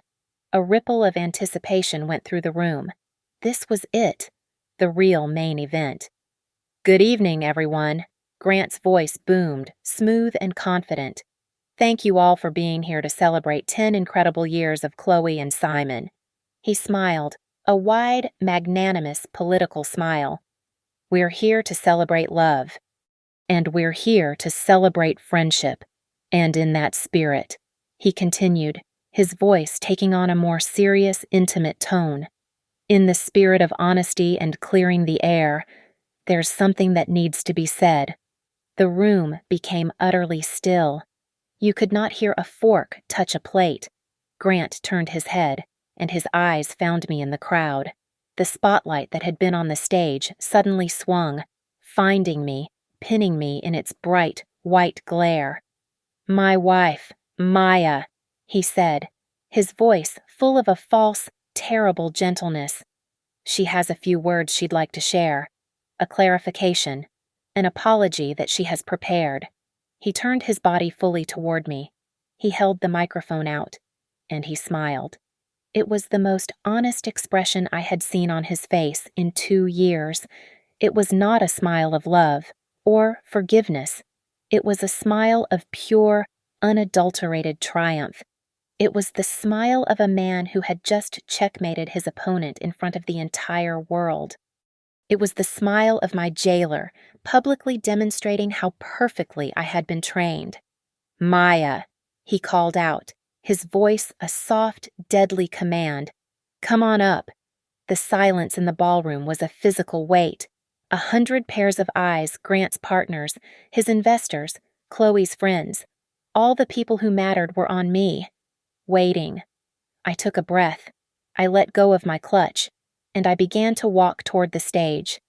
A ripple of anticipation went through the room. This was it, the real main event. "Good evening, everyone." Grant's voice boomed, smooth and confident. "Thank you all for being here to celebrate 10 incredible years of Chloe and Simon." He smiled, a wide, magnanimous, political smile. "We're here to celebrate love. And we're here to celebrate friendship. And in that spirit," he continued, his voice taking on a more serious, intimate tone, "in the spirit of honesty and clearing the air, there's something that needs to be said." The room became utterly still. You could not hear a fork touch a plate. Grant turned his head, and his eyes found me in the crowd. The spotlight that had been on the stage suddenly swung, finding me, pinning me in its bright, white glare. "My wife, Maya," he said, his voice full of a false, terrible gentleness. "She has a few words she'd like to share, a clarification, an apology that she has prepared." He turned his body fully toward me. He held the microphone out, and he smiled. It was the most honest expression I had seen on his face in 2 years. It was not a smile of love or forgiveness. It was a smile of pure, unadulterated triumph. It was the smile of a man who had just checkmated his opponent in front of the entire world. It was the smile of my jailer, publicly demonstrating how perfectly I had been trained. "Maya," he called out, his voice a soft, deadly command. "Come on up." The silence in the ballroom was a physical weight. 100 pairs of eyes, Grant's partners, his investors, Chloe's friends, all the people who mattered were on me, waiting. I took a breath. I let go of my clutch, and I began to walk toward the stage.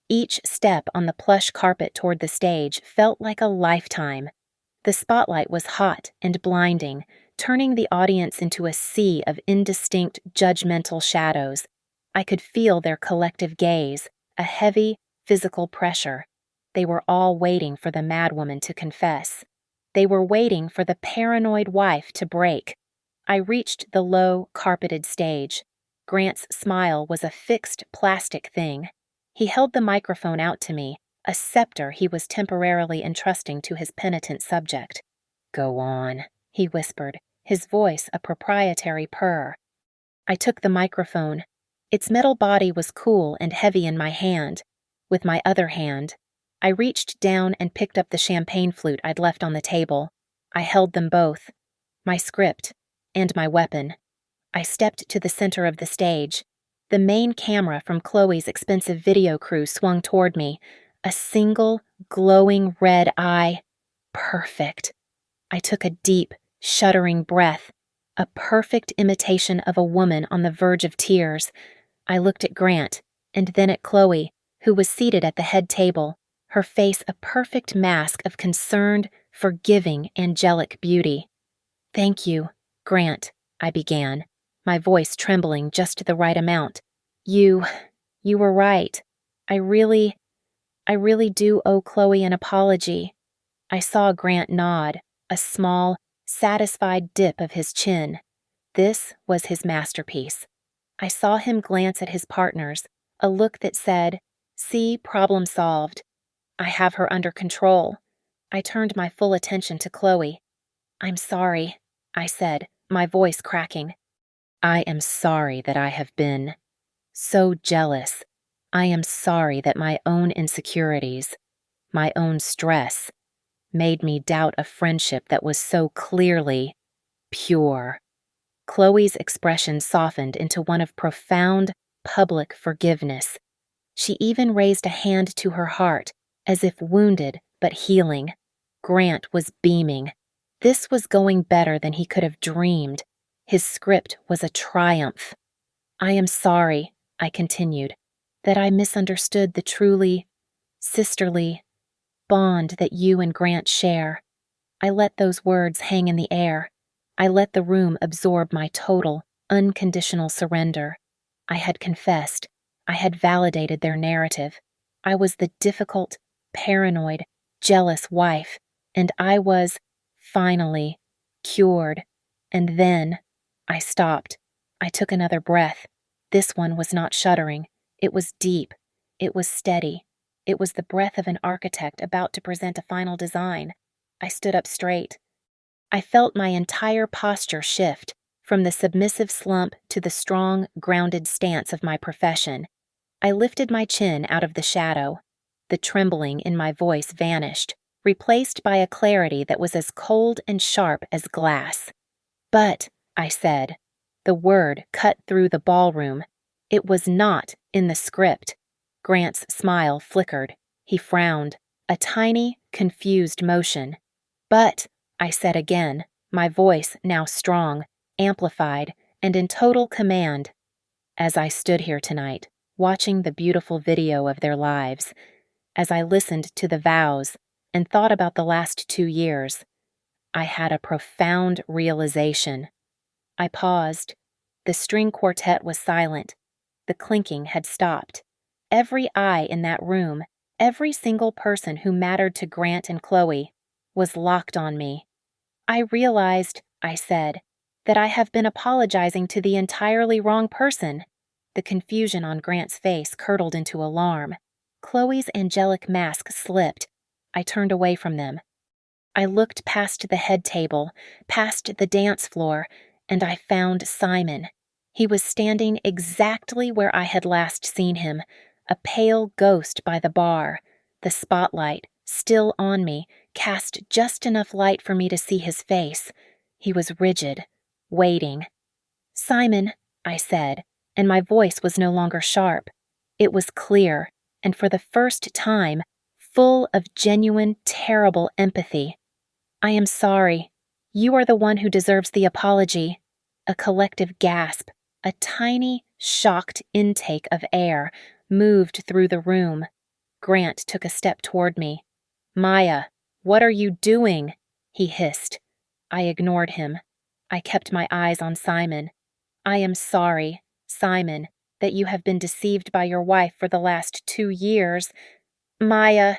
Each step on the plush carpet toward the stage felt like a lifetime. The spotlight was hot and blinding, turning the audience into a sea of indistinct, judgmental shadows. I could feel their collective gaze, a heavy, physical pressure. They were all waiting for the madwoman to confess. They were waiting for the paranoid wife to break. I reached the low, carpeted stage. Grant's smile was a fixed plastic thing. He held the microphone out to me, a scepter he was temporarily entrusting to his penitent subject. "Go on," he whispered, his voice a proprietary purr. I took the microphone. Its metal body was cool and heavy in my hand. With my other hand, I reached down and picked up the champagne flute I'd left on the table. I held them both, my script and my weapon. I stepped to the center of the stage. The main camera from Chloe's expensive video crew swung toward me, a single, glowing red eye. Perfect. I took a deep, shuddering breath, a perfect imitation of a woman on the verge of tears. I looked at Grant, and then at Chloe, who was seated at the head table, her face a perfect mask of concerned, forgiving, angelic beauty. "Thank you, Grant," I began, my voice trembling just the right amount. You were right. I really do owe Chloe an apology." I saw Grant nod, a small, satisfied dip of his chin. This was his masterpiece. I saw him glance at his partners, a look that said, "See, problem solved. I have her under control." I turned my full attention to Chloe. "I'm sorry," I said, my voice cracking. "I am sorry that I have been so jealous. I am sorry that my own insecurities, my own stress, made me doubt a friendship that was so clearly pure." Chloe's expression softened into one of profound, public forgiveness. She even raised a hand to her heart, as if wounded but healing. Grant was beaming. This was going better than he could have dreamed. His script was a triumph. "I am sorry," I continued, "that I misunderstood the truly sisterly bond that you and Grant share." I let those words hang in the air. I let the room absorb my total, unconditional surrender. I had confessed. I had validated their narrative. I was the difficult, paranoid, jealous wife, and I was, finally, cured. And then, I stopped. I took another breath. This one was not shuddering. It was deep. It was steady. It was the breath of an architect about to present a final design. I stood up straight. I felt my entire posture shift, from the submissive slump to the strong, grounded stance of my profession. I lifted my chin out of the shadow. The trembling in my voice vanished, replaced by a clarity that was as cold and sharp as glass. "But," I said, the word cut through the ballroom, "it was not in the script." Grant's smile flickered. He frowned, a tiny, confused motion. "But," I said again, my voice now strong, amplified, and in total command. As I stood here tonight, watching the beautiful video of their lives, as I listened to the vows and thought about the last 2 years, I had a profound realization. I paused. The string quartet was silent. The clinking had stopped. Every eye in that room, every single person who mattered to Grant and Chloe, was locked on me. "I realized," I said, "that I have been apologizing to the entirely wrong person." The confusion on Grant's face curdled into alarm. Chloe's angelic mask slipped. I turned away from them. I looked past the head table, past the dance floor, and I found Simon. He was standing exactly where I had last seen him, a pale ghost by the bar. The spotlight, still on me, cast just enough light for me to see his face. He was rigid, waiting. "Simon," I said, and my voice was no longer sharp. It was clear, and for the first time, full of genuine, terrible empathy. "I am sorry. You are the one who deserves the apology." A collective gasp, a tiny, shocked intake of air, moved through the room. Grant took a step toward me. "Maya, what are you doing?" he hissed. I ignored him. I kept my eyes on Simon. I am sorry, Simon, that you have been deceived by your wife for the last 2 years. Maya,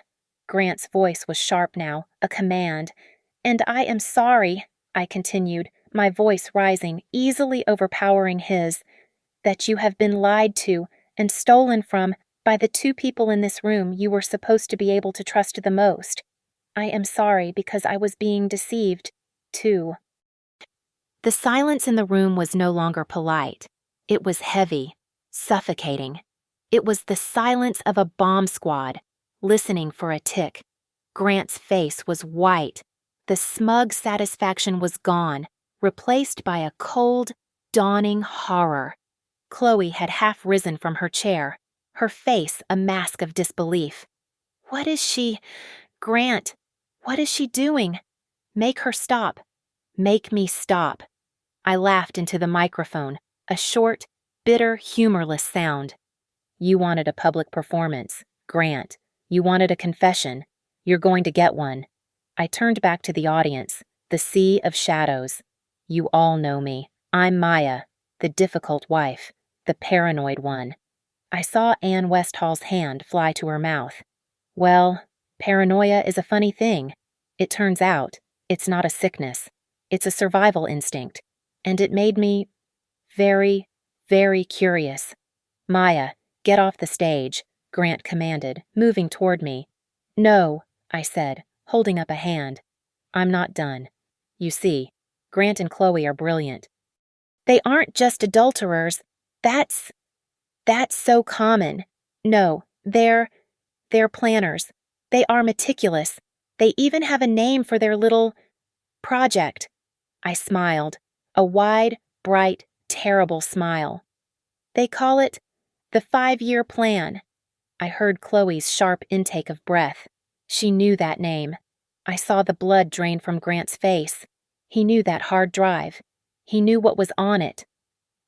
Grant's voice was sharp now, a command. And I am sorry, I continued, my voice rising, easily overpowering his, that you have been lied to and stolen from by the 2 people in this room you were supposed to be able to trust the most. I am sorry because I was being deceived, too. The silence in the room was no longer polite. It was heavy, suffocating. It was the silence of a bomb squad, listening for a tick. Grant's face was white. The smug satisfaction was gone, replaced by a cold, dawning horror. Chloe had half risen from her chair, her face a mask of disbelief. What is she? Grant, what is she doing? Make her stop. Make me stop. I laughed into the microphone, a short, bitter, humorless sound. You wanted a public performance, Grant. You wanted a confession. You're going to get one. I turned back to the audience, the sea of shadows. You all know me. I'm Maya, the difficult wife, the paranoid one. I saw Anne Westhall's hand fly to her mouth. Well, paranoia is a funny thing. It turns out, it's not a sickness. It's a survival instinct. And it made me very, very curious. Maya, get off the stage, Grant commanded, moving toward me. No, I said, holding up a hand. I'm not done. You see, Grant and Chloe are brilliant. They aren't just adulterers. That's so common. No, they're planners. They are meticulous. They even have a name for their little project. I smiled, a wide, bright, terrible smile. They call it the 5-year plan. I heard Chloe's sharp intake of breath. She knew that name. I saw the blood drain from Grant's face. He knew that hard drive. He knew what was on it.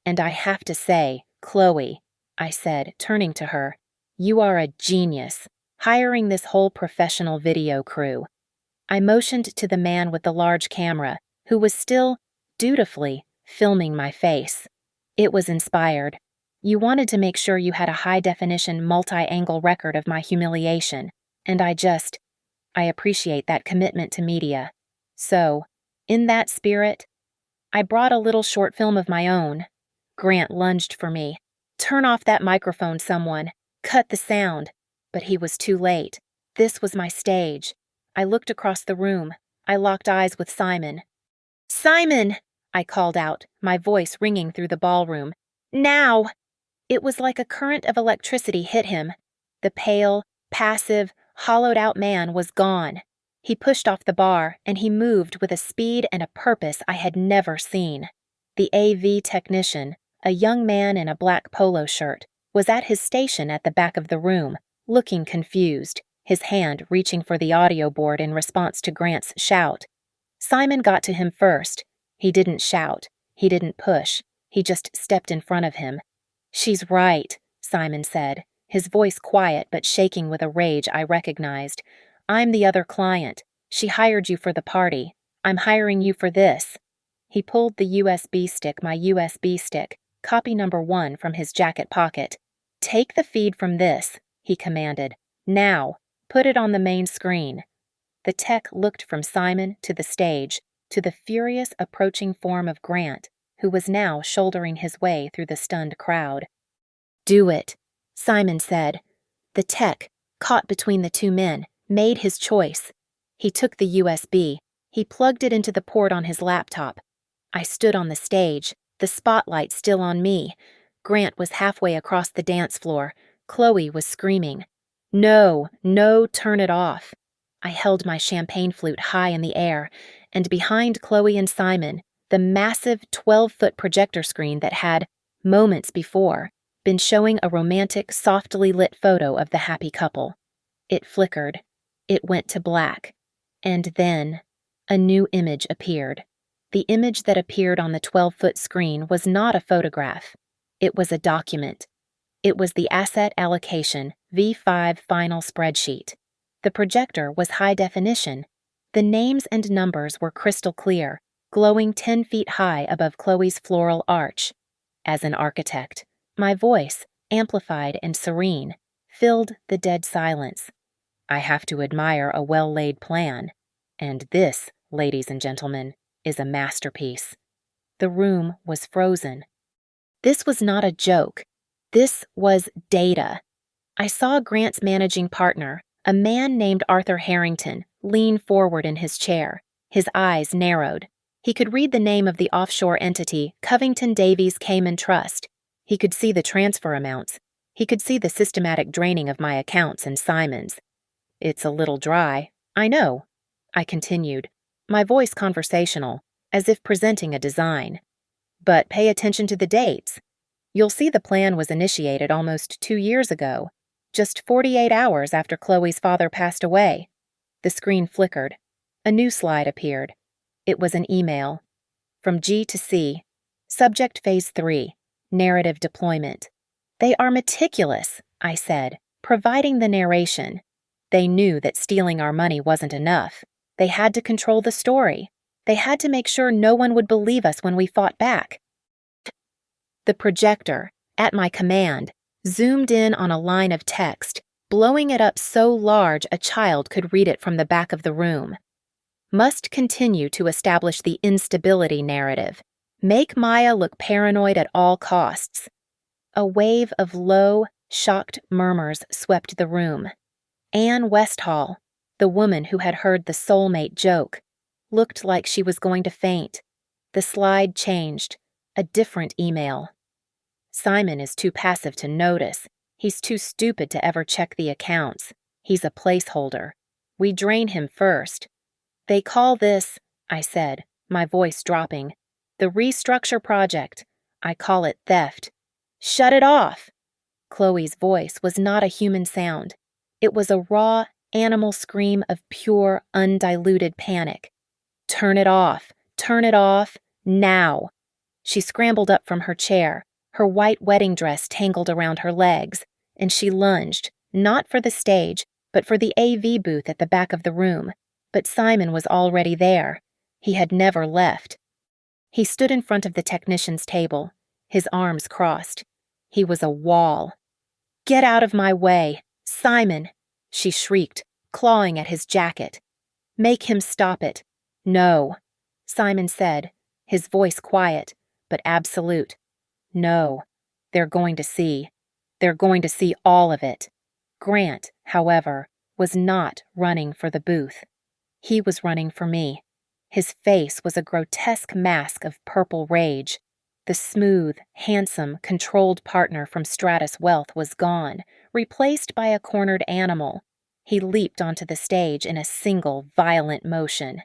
And I have to say, Chloe, I said, turning to her, you are a genius, hiring this whole professional video crew. I motioned to the man with the large camera, who was still, dutifully, filming my face. It was inspired. You wanted to make sure you had a high-definition, multi-angle record of my humiliation, and I appreciate that commitment to media. So, in that spirit, I brought a little short film of my own. Grant lunged for me. Turn off that microphone, someone. Cut the sound. But he was too late. This was my stage. I looked across the room. I locked eyes with Simon. Simon! I called out, my voice ringing through the ballroom. Now! It was like a current of electricity hit him. The pale, passive, hollowed-out man was gone. He pushed off the bar, and he moved with a speed and a purpose I had never seen. The AV technician, a young man in a black polo shirt, was at his station at the back of the room, looking confused, his hand reaching for the audio board in response to Grant's shout. Simon got to him first. He didn't shout. He didn't push. He just stepped in front of him. She's right, Simon said, his voice quiet but shaking with a rage I recognized. I'm the other client. She hired you for the party. I'm hiring you for this. He pulled the USB stick, my USB stick, copy number 1, from his jacket pocket. Take the feed from this, he commanded. Now, put it on the main screen. The tech looked from Simon to the stage, to the furious approaching form of Grant, who was now shouldering his way through the stunned crowd. Do it, Simon said. The tech, caught between the 2 men, made his choice. He took the USB. He plugged it into the port on his laptop. I stood on the stage, the spotlight still on me. Grant was halfway across the dance floor. Chloe was screaming. No, turn it off. I held my champagne flute high in the air, and behind Chloe and Simon, the massive 12-foot projector screen that had, moments before, been showing a romantic, softly lit photo of the happy couple. It flickered. It went to black. And then, a new image appeared. The image that appeared on the 12-foot screen was not a photograph. It was a document. It was the Asset Allocation V5 final spreadsheet. The projector was high definition. The names and numbers were crystal clear. glowing 10 feet high above Chloe's floral arch. As an architect, my voice, amplified and serene, filled the dead silence. I have to admire a well-laid plan, and this, ladies and gentlemen, is a masterpiece. The room was frozen. This was not a joke. This was data. I saw Grant's managing partner, a man named Arthur Harrington, lean forward in his chair, his eyes narrowed. He could read the name of the offshore entity, Covington Davies Cayman Trust. He could see the transfer amounts. He could see the systematic draining of my accounts and Simon's. It's a little dry, I know, I continued, my voice conversational, as if presenting a design. But pay attention to the dates. You'll see the plan was initiated almost 2 years ago, just 48 hours after Chloe's father passed away. The screen flickered. A new slide appeared. It was an email. From G to C. Subject Phase 3. Narrative deployment. They are meticulous, I said, providing the narration. They knew that stealing our money wasn't enough. They had to control the story. They had to make sure no one would believe us when we fought back. The projector, at my command, zoomed in on a line of text, blowing it up so large a child could read it from the back of the room. Must continue to establish the instability narrative. Make Maya look paranoid at all costs. A wave of low, shocked murmurs swept the room. Anne Westhall, the woman who had heard the soulmate joke, looked like she was going to faint. The slide changed. A different email. Simon is too passive to notice. He's too stupid to ever check the accounts. He's a placeholder. We drain him first. They call this, I said, my voice dropping, the restructure project. I call it theft. Shut it off! Chloe's voice was not a human sound. It was a raw, animal scream of pure, undiluted panic. Turn it off! Turn it off! Now! She scrambled up from her chair, her white wedding dress tangled around her legs, and she lunged, not for the stage, but for the AV booth at the back of the room. But Simon was already there. He had never left. He stood in front of the technician's table, his arms crossed. He was a wall. Get out of my way! Simon! She shrieked, clawing at his jacket. Make him stop it. No, Simon said, his voice quiet, but absolute. No, they're going to see. They're going to see all of it. Grant, however, was not running for the booth. He was running for me. His face was a grotesque mask of purple rage. The smooth, handsome, controlled partner from Stratus Wealth was gone, replaced by a cornered animal. He leaped onto the stage in a single, violent motion.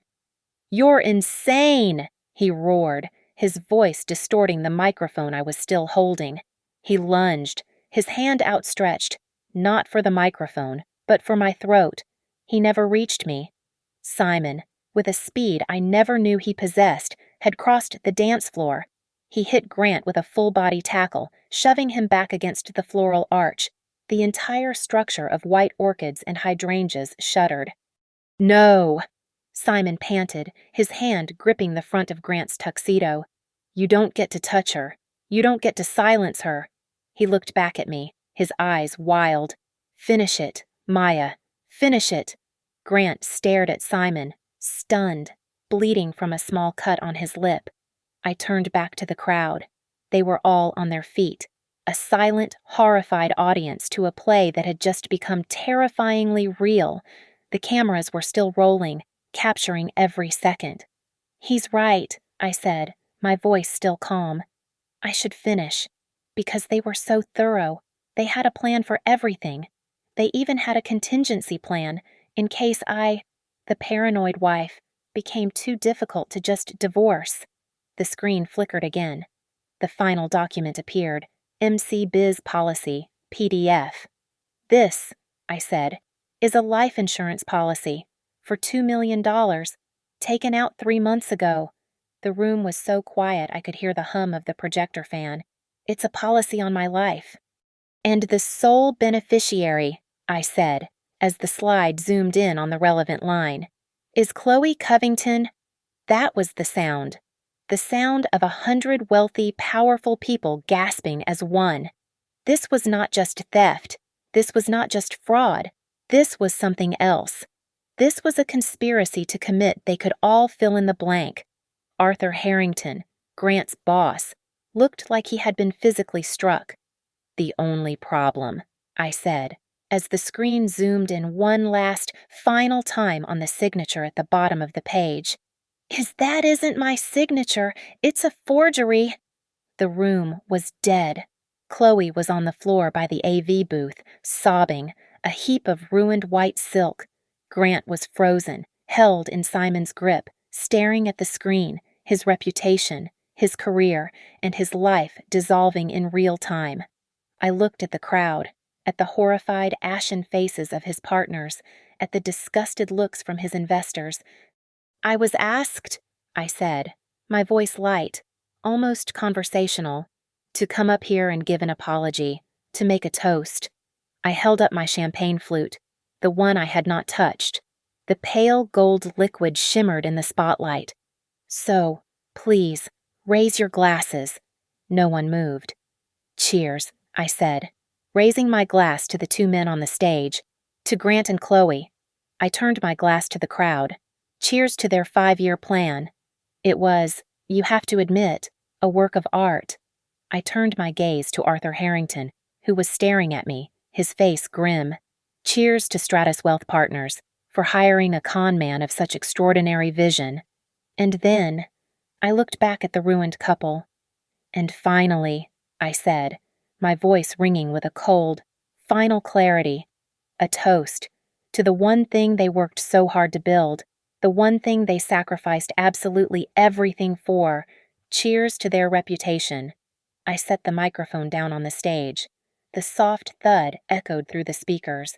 You're insane! He roared, his voice distorting the microphone I was still holding. He lunged, his hand outstretched, not for the microphone, but for my throat. He never reached me. Simon, with a speed I never knew he possessed, had crossed the dance floor. He hit Grant with a full-body tackle, shoving him back against the floral arch. The entire structure of white orchids and hydrangeas shuddered. No! Simon panted, his hand gripping the front of Grant's tuxedo. You don't get to touch her. You don't get to silence her. He looked back at me, his eyes wild. Finish it, Maya. Finish it. Grant stared at Simon, stunned, bleeding from a small cut on his lip. I turned back to the crowd. They were all on their feet, a silent, horrified audience to a play that had just become terrifyingly real. The cameras were still rolling, capturing every second. He's right, I said, my voice still calm. I should finish, because they were so thorough. They had a plan for everything. They even had a contingency plan, in case the paranoid wife, became too difficult to just divorce. The screen flickered again. The final document appeared, MC Biz Policy, PDF. This, I said, is a life insurance policy for $2 million, taken out 3 months ago. The room was so quiet I could hear the hum of the projector fan. It's a policy on my life. And the sole beneficiary, I said, as the slide zoomed in on the relevant line, is Chloe Covington. That was the sound. The sound of 100 wealthy, powerful people gasping as one. This was not just theft. This was not just fraud. This was something else. This was a conspiracy to commit they could all fill in the blank. Arthur Harrington, Grant's boss, looked like he had been physically struck. The only problem, I said, as the screen zoomed in one last, final time on the signature at the bottom of the page, is that isn't my signature, it's a forgery. The room was dead. Chloe was on the floor by the AV booth, sobbing, a heap of ruined white silk. Grant was frozen, held in Simon's grip, staring at the screen, his reputation, his career, and his life dissolving in real time. I looked at the crowd, at the horrified, ashen faces of his partners, at the disgusted looks from his investors. I was asked, I said, my voice light, almost conversational, to come up here and give an apology, to make a toast. I held up my champagne flute, the one I had not touched. The pale gold liquid shimmered in the spotlight. So, please, raise your glasses. No one moved. Cheers, I said, raising my glass to the two men on the stage, to Grant and Chloe. I turned my glass to the crowd. Cheers to their 5-year plan. It was, you have to admit, a work of art. I turned my gaze to Arthur Harrington, who was staring at me, his face grim. Cheers to Stratus Wealth Partners for hiring a con man of such extraordinary vision. And then, I looked back at the ruined couple. And finally, I said, my voice ringing with a cold, final clarity, a toast to the one thing they worked so hard to build, the one thing they sacrificed absolutely everything for. Cheers to their reputation. I set the microphone down on the stage. The soft thud echoed through the speakers.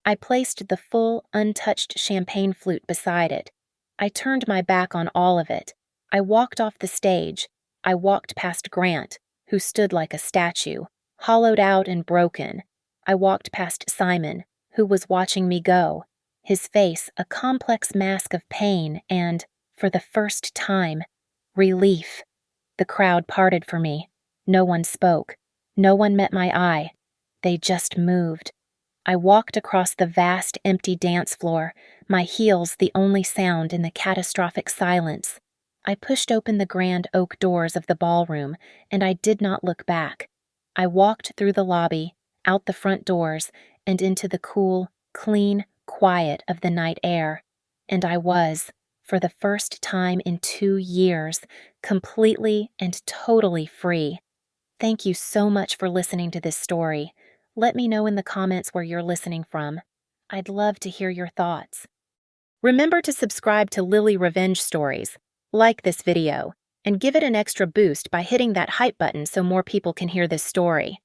I placed the full, untouched champagne flute beside it. I turned my back on all of it. I walked off the stage. I walked past Grant, who stood like a statue, hollowed out and broken. I walked past Simon, who was watching me go, his face a complex mask of pain and, for the first time, relief. The crowd parted for me. No one spoke. No one met my eye. They just moved. I walked across the vast, empty dance floor, my heels the only sound in the catastrophic silence. I pushed open the grand oak doors of the ballroom, and I did not look back. I walked through the lobby, out the front doors, and into the cool, clean quiet of the night air. And I was, for the first time in 2 years, completely and totally free. Thank you so much for listening to this story. Let me know in the comments where you're listening from. I'd love to hear your thoughts. Remember to subscribe to Lily Revenge Stories, like this video, and give it an extra boost by hitting that hype button so more people can hear this story.